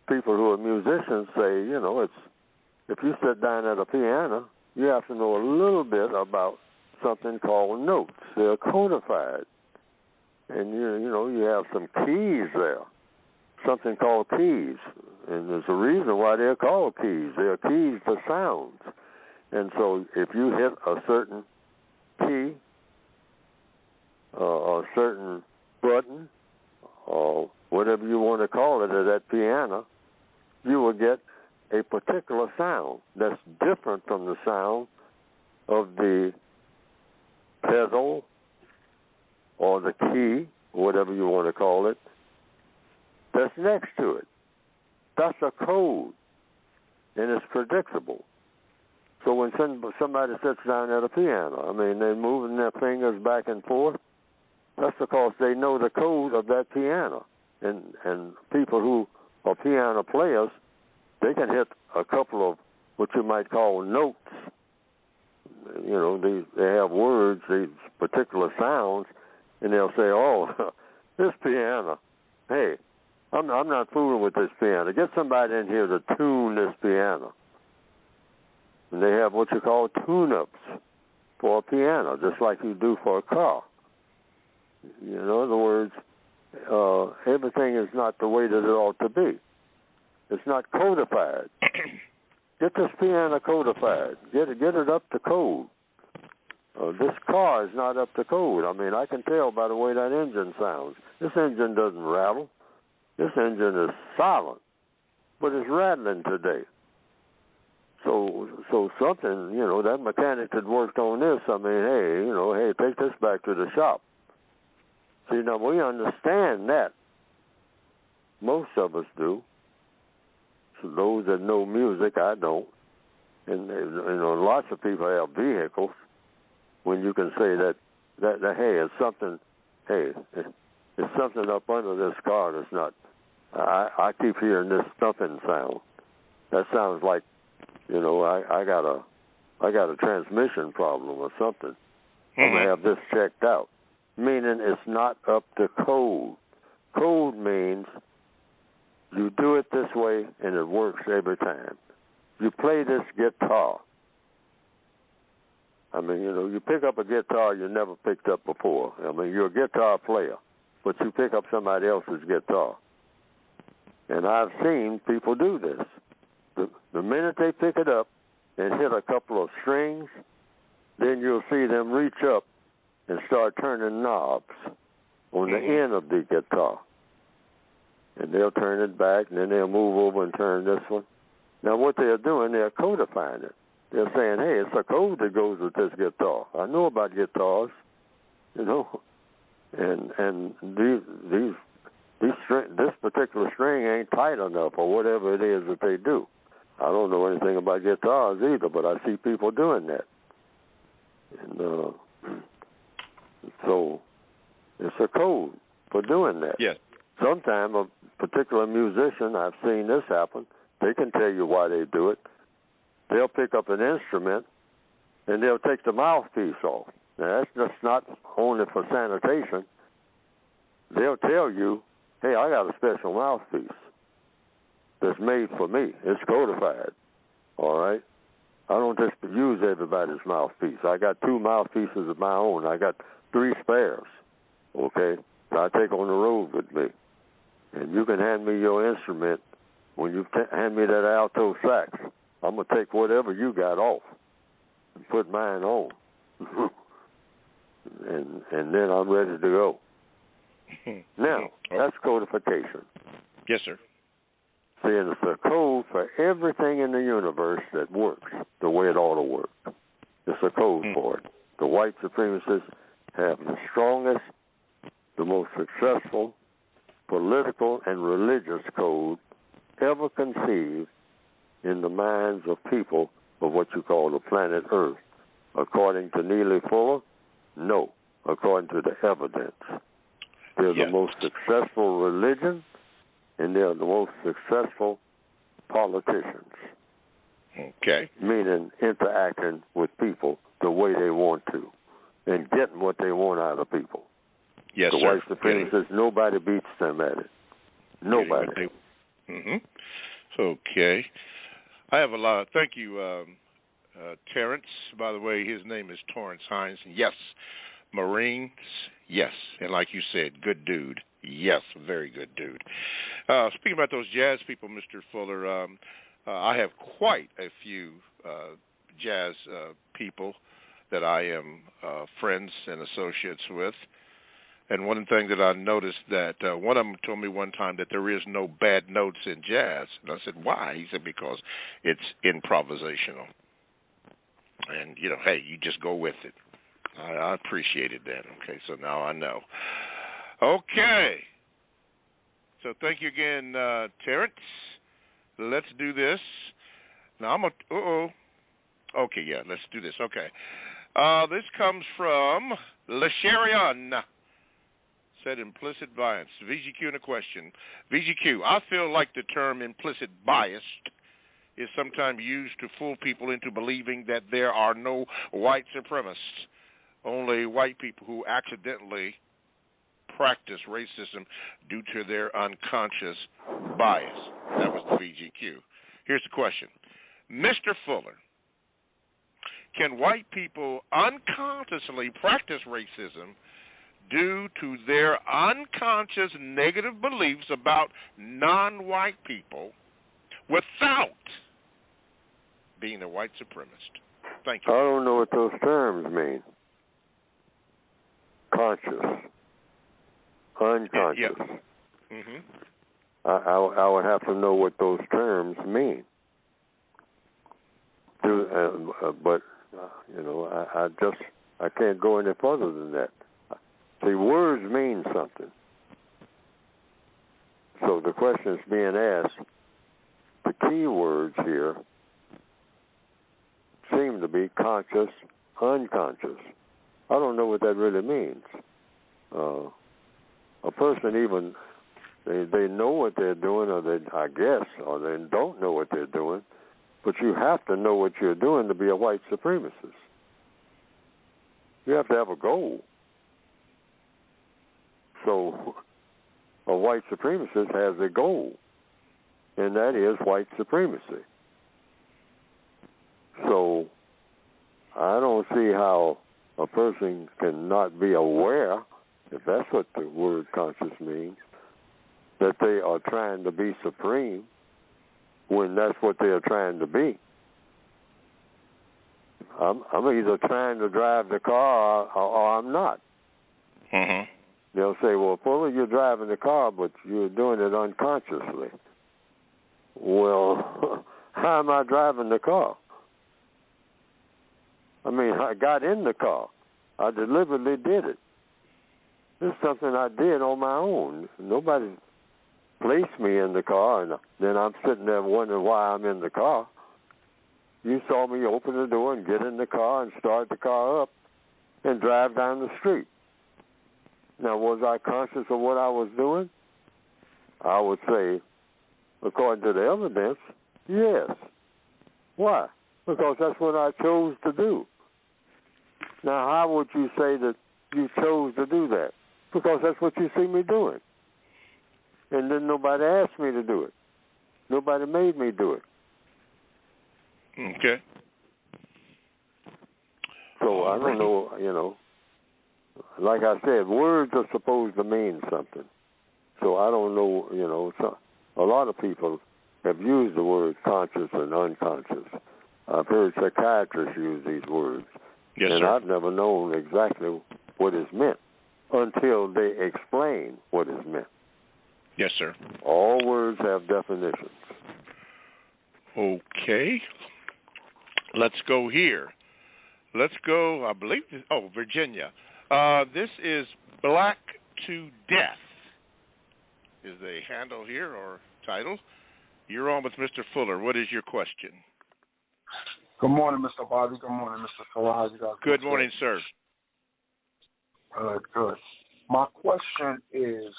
people who are musicians say, it's if you sit down at a piano, you have to know a little bit about something called notes. They're codified. And, you have some keys there, something called keys. And there's a reason why they're called keys. They're keys to sounds. And so if you hit a certain key, a certain button, or whatever you want to call it at that piano, you will get a particular sound that's different from the sound of the pedal or the key, whatever you want to call it, that's next to it. That's a code, and it's predictable. So when somebody sits down at a piano, they're moving their fingers back and forth, that's because they know the code of that piano. And people who are piano players, they can hit a couple of what you might call notes. They have words, these particular sounds, and they'll say, "Oh, this piano, hey, I'm not fooling with this piano. Get somebody in here to tune this piano." And they have what you call tune-ups for a piano, just like you do for a car. In other words, everything is not the way that it ought to be. It's not codified. Get this piano codified. Get it up to code. This car is not up to code. I can tell by the way that engine sounds. This engine doesn't rattle. This engine is silent, but it's rattling today. So something, that mechanic that worked on this, hey, take this back to the shop. See, now we understand that. Most of us do. So those that know music, I don't. And lots of people have vehicles. When you can say that hey, it's something up under this car that's not. I keep hearing this thumping sound. That sounds like, I got a transmission problem or something. I'm gonna have this checked out. Meaning it's not up to code. Code means you do it this way and it works every time. You play this guitar. You pick up a guitar you never picked up before. You're a guitar player, but you pick up somebody else's guitar. And I've seen people do this. The minute they pick it up and hit a couple of strings, then you'll see them reach up and start turning knobs on the end of the guitar. And they'll turn it back, and then they'll move over and turn this one. Now, what they're doing, they're codifying it. They're saying, hey, it's a code that goes with this guitar. I know about guitars, and this particular string ain't tight enough or whatever it is that they do. I don't know anything about guitars either, but I see people doing that. And so it's a code for doing that. Yes. Sometimes a particular musician, I've seen this happen, they can tell you why they do it. They'll pick up an instrument and they'll take the mouthpiece off. Now, that's just not only for sanitation. They'll tell you, hey, I got a special mouthpiece that's made for me. It's codified, all right? I don't just use everybody's mouthpiece. I got 2 mouthpieces of my own. I got 3 spares, okay, that I take on the road with me. And you can hand me your instrument. When you hand me that alto sax, I'm going to take whatever you got off and put mine on. and then I'm ready to go. Now, that's codification. Yes, sir. See, and it's a code for everything in the universe that works the way it ought to work. It's a code for it. The white supremacists have the strongest, the most successful political and religious code ever conceived in the minds of people of what you call the planet Earth. According to Neely Fuller, no. According to the evidence. They're the most successful religion, and they're the most successful politicians. Okay. Meaning interacting with people the way they want to and getting what they want out of people. Yes, the sir. white supremacists, nobody beats them at it. Nobody. Okay. I have a lot. Thank you, Terrence. By the way, his name is Torrance Hines. Yes. Marines. Yes. And like you said, good dude. Yes, very good dude. Speaking about those jazz people, Mr. Fuller, I have quite a few jazz people that I am friends and associates with. And one thing that I noticed that one of them told me one time that there is no bad notes in jazz. And I said, why? He said, because it's improvisational. And, you know, hey, you just go with it. I appreciated that. Okay, so now I know. Okay. So thank you again, Terrence. Let's do this. Now I'm okay, yeah, let's do this. Okay. This comes from LeSherion. Said implicit bias. VGQ in a question. VGQ, I feel like the term implicit bias is sometimes used to fool people into believing that there are no white supremacists, only white people who accidentally practice racism due to their unconscious bias. That was the VGQ. Here's the question. Mr. Fuller, can white people unconsciously practice racism due to their unconscious negative beliefs about non-white people without being a white supremacist? Thank you. I don't know what those terms mean. Conscious. Unconscious. Yeah. Mm-hmm. I would have to know what those terms mean. But you know, I can't go any further than that. See, words mean something. So the question is being asked. The key words here seem to be conscious, unconscious. I don't know what that really means. A person even they know what they're doing, or they don't know what they're doing. But you have to know what you're doing to be a white supremacist. You have to have a goal. So a white supremacist has a goal, and that is white supremacy. So I don't see how a person cannot be aware, if that's what the word conscious means, that they are trying to be supreme when that's what they're trying to be. I'm either trying to drive the car or I'm not. Mm-hmm. They'll say, well, Fuller, you're driving the car, but you're doing it unconsciously. Well, how am I driving the car? I mean, I got in the car. I deliberately did it. This is something I did on my own. Nobody placed me in the car, and then I'm sitting there wondering why I'm in the car. You saw me open the door and get in the car and start the car up and drive down the street. Now, was I conscious of what I was doing? I would say, according to the evidence, yes. Why? Because that's what I chose to do. Now, how would you say that you chose to do that? Because that's what you see me doing. And then nobody asked me to do it. Nobody made me do it. Okay. So I don't know, you know. Like I said, words are supposed to mean something. So I don't know, you know. A lot of people have used the words conscious and unconscious. I've heard psychiatrists use these words. Yes, and sir. I've never known exactly what is meant until they explain what is meant. Yes, sir. All words have definitions. Okay. Let's go here. Let's go, I believe, Virginia. This is Black to Death is the handle here or title. You're on with Mr. Fuller. What is your question? Good morning, Mr. Bobby. Good morning, Mr. Fuller. How's you guys? Good morning, sir. Good. My question is,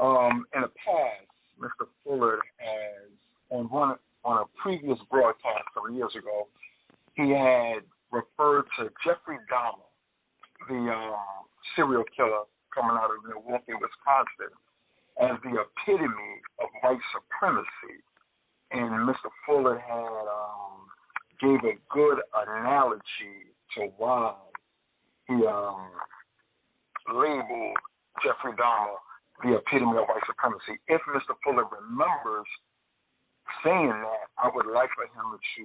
in the past, Mr. Fuller has, on a previous broadcast several years ago, he had referred to Jeffrey Dahmer, the serial killer coming out of Milwaukee, Wisconsin, as the epitome of white supremacy. And Mr. Fuller had gave a good analogy to why he labeled Jeffrey Dahmer the epitome of white supremacy. If Mr. Fuller remembers saying that, I would like for him to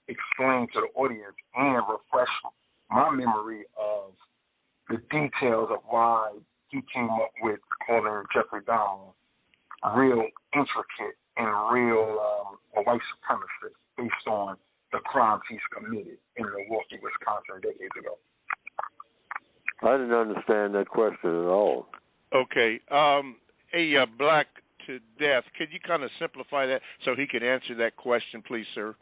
explain to the audience and refresh my memory of the details of why he came up with calling Jeffrey Dahmer real intricate and real a white supremacist based on the crimes he's committed in Milwaukee, Wisconsin decades ago. I didn't understand that question at all. Okay. Black to Death, could you kind of simplify that so he can answer that question, please, sir?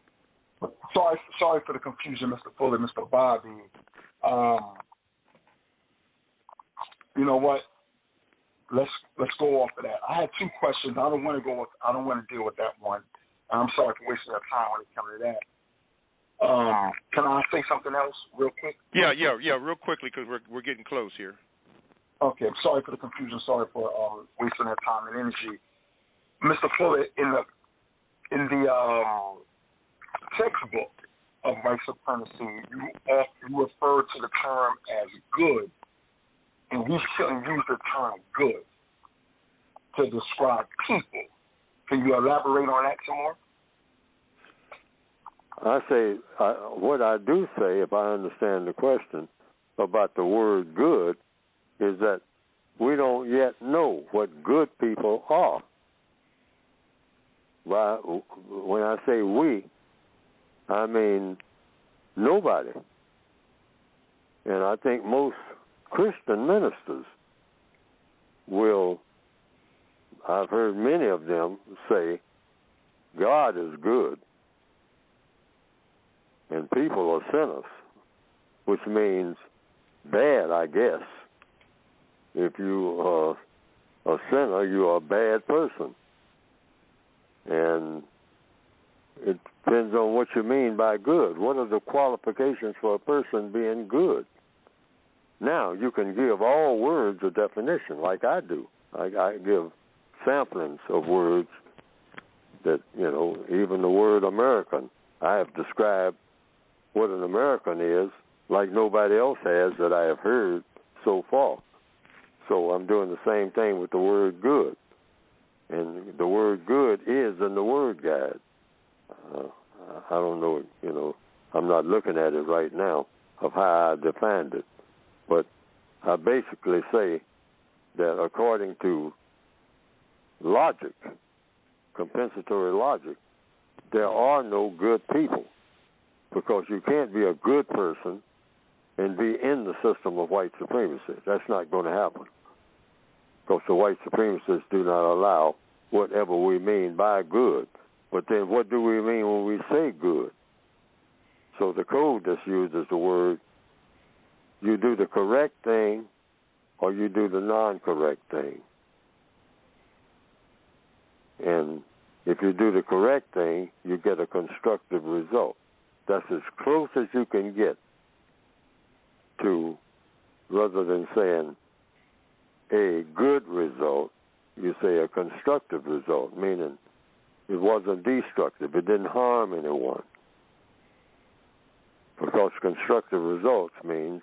Sorry for the confusion, Mr. Fuller, Mr. Bobby. You know what? Let's go off of that. I had two questions. I don't want to deal with that one. I'm sorry for wasting your time when it comes to that. Can I say something else real quick? Yeah, real quickly because we're getting close here. Okay, I'm sorry for the confusion. Sorry for wasting their time and energy. Mr. Fuller, in the textbook of white supremacy, you refer to the term as good, and we shouldn't use the term good to describe people. Can you elaborate on that some more? I say, what I do say, if I understand the question about the word good, is that we don't yet know what good people are. When I say we, I mean nobody. And I think most Christian ministers I've heard many of them say, God is good and people are sinners, which means bad, I guess. If you are a sinner, you are a bad person. And it depends on what you mean by good. What are the qualifications for a person being good? Now, you can give all words a definition, like I do. I give samplings of words that, even the word American, I have described what an American is like nobody else has that I have heard so far. So I'm doing the same thing with the word good. And the word good is in the word guide. I don't know, I'm not looking at it right now of how I defined it. But I basically say that according to logic, compensatory logic, there are no good people, because you can't be a good person and be in the system of white supremacy. That's not going to happen, because the white supremacists do not allow whatever we mean by good. But then what do we mean when we say good? So the code that's used is the word, you do the correct thing or you do the non-correct thing. And if you do the correct thing, you get a constructive result. That's as close as you can get to, rather than saying a good result, you say a constructive result, meaning it wasn't destructive. It didn't harm anyone. Because constructive results means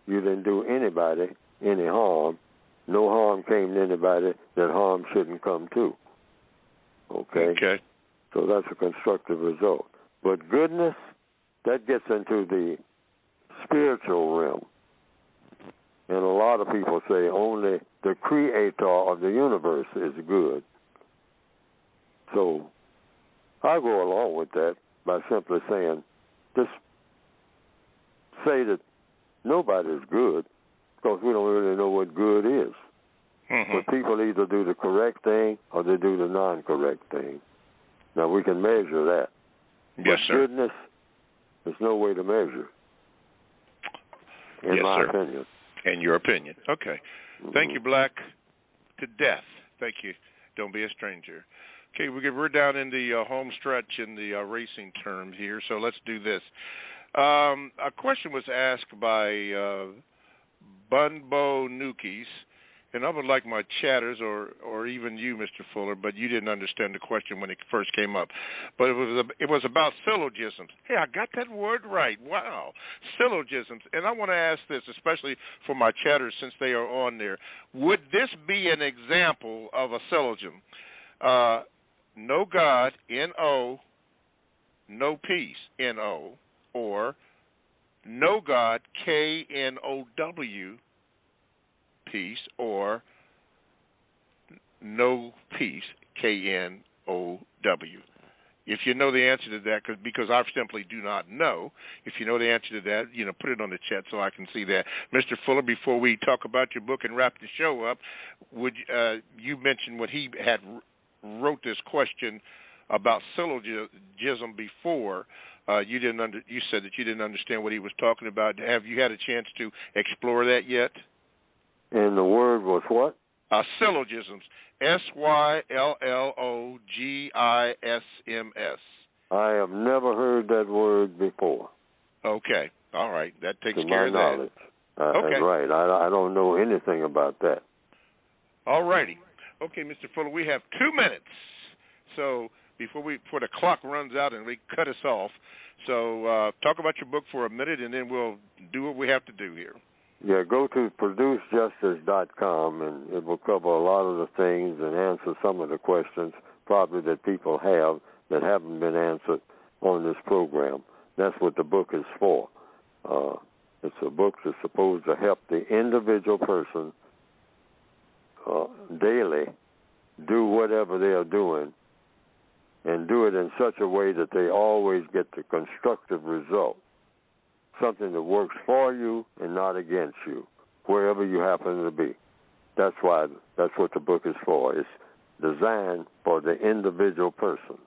you didn't do anybody any harm. No harm came to anybody that harm shouldn't come to. Okay? So that's a constructive result. But goodness, that gets into the spiritual realm. And a lot of people say only the creator of the universe is good. So I go along with that by simply saying, just say that nobody's good, because we don't really know what good is. Mm-hmm. But people either do the correct thing or they do the non-correct thing. Now, we can measure that. Yes, but sir. Goodness, there's no way to measure, in my opinion. In your opinion. Okay. Mm-hmm. Thank you, Black to Death. Thank you. Don't be a stranger. Okay, we're down in the home stretch in the racing terms here, so let's do this. A question was asked by Bunbo Nukis, And I would like my chatters or even you, Mr. Fuller, but you didn't understand the question when it first came up. But it was about syllogisms. Hey, I got that word right. Wow. Syllogisms. And I want to ask this, especially for my chatters since they are on there. Would this be an example of a syllogism? No God, N-O, no peace, N-O, or no God, K-N-O-W, peace, or no peace, K-N-O-W. If you know the answer to that, because I simply do not know, if you know the answer to that, put it on the chat so I can see that. Mr. Fuller, before we talk about your book and wrap the show up, would you mentioned when he had wrote this question about syllogism before, you said that you didn't understand what he was talking about. Have you had a chance to explore that yet? And the word was what? Syllogisms. S-Y-L-L-O-G-I-S-M-S. I have never heard that word before. Okay. All right. That takes to care my of knowledge. that. Okay. Right. I don't know anything about that. All righty. Okay, Mr. Fuller, we have 2 minutes. So before the clock runs out and we cut us off, so talk about your book for a minute, and then we'll do what we have to do here. Yeah, go to producejustice.com, and it will cover a lot of the things and answer some of the questions probably that people have that haven't been answered on this program. That's what the book is for. It's a book that's supposed to help the individual person daily do whatever they are doing and do it in such a way that they always get the constructive result. Something that works for you and not against you, wherever you happen to be. That's what the book is for. It's designed for the individual person.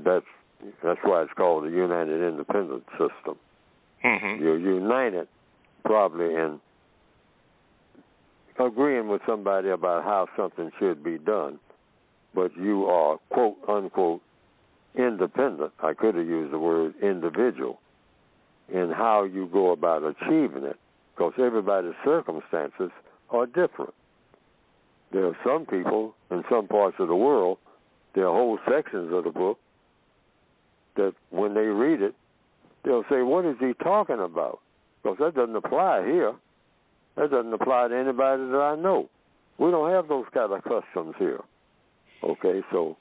That's why it's called the United Independent System. Mm-hmm. You're united probably in agreeing with somebody about how something should be done, but you are, quote, unquote, independent. I could have used the word individual in how you go about achieving it, because everybody's circumstances are different. There are some people in some parts of the world, there are whole sections of the book that when they read it, they'll say, what is he talking about? Because that doesn't apply here. That doesn't apply to anybody that I know. We don't have those kind of customs here. Okay, so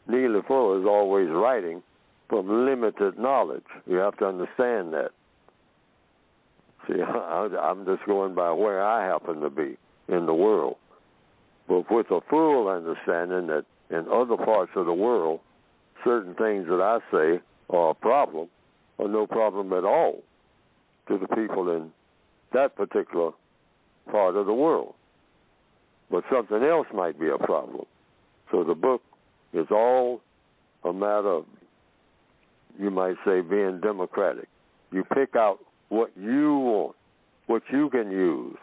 Neely Fuller is always writing from limited knowledge. You have to understand that. See, I'm just going by where I happen to be in the world. But with a full understanding that in other parts of the world, certain things that I say are a problem or no problem at all to the people in that particular part of the world. But something else might be a problem. So the book is all a matter of, you might say, being democratic. You pick out what you want, what you can use,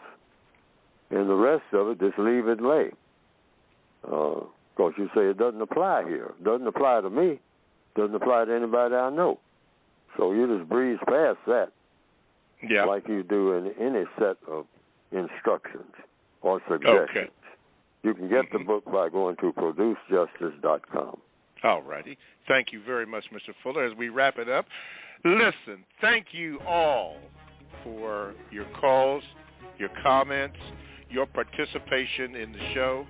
and the rest of it, just leave it lay. Because you say it doesn't apply here. It doesn't apply to me. It doesn't apply to anybody I know. So you just breeze past that, like you do in any set of instructions or suggestions. Okay. You can get the book by going to producejustice.com. All righty. Thank you very much, Mr. Fuller. As we wrap it up, listen, thank you all for your calls, your comments, your participation in the show.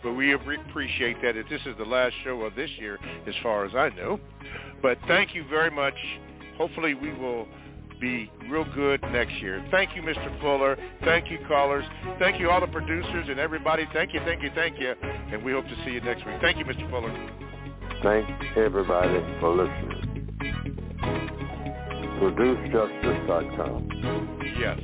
But we appreciate that. This is the last show of this year, as far as I know. But thank you very much. Hopefully we will be real good next year. Thank you, Mr. Fuller. Thank you, callers. Thank you, all the producers and everybody. Thank you, thank you, thank you. And we hope to see you next week. Thank you, Mr. Fuller. Thank everybody for listening. ProduceJustice.com. Yes.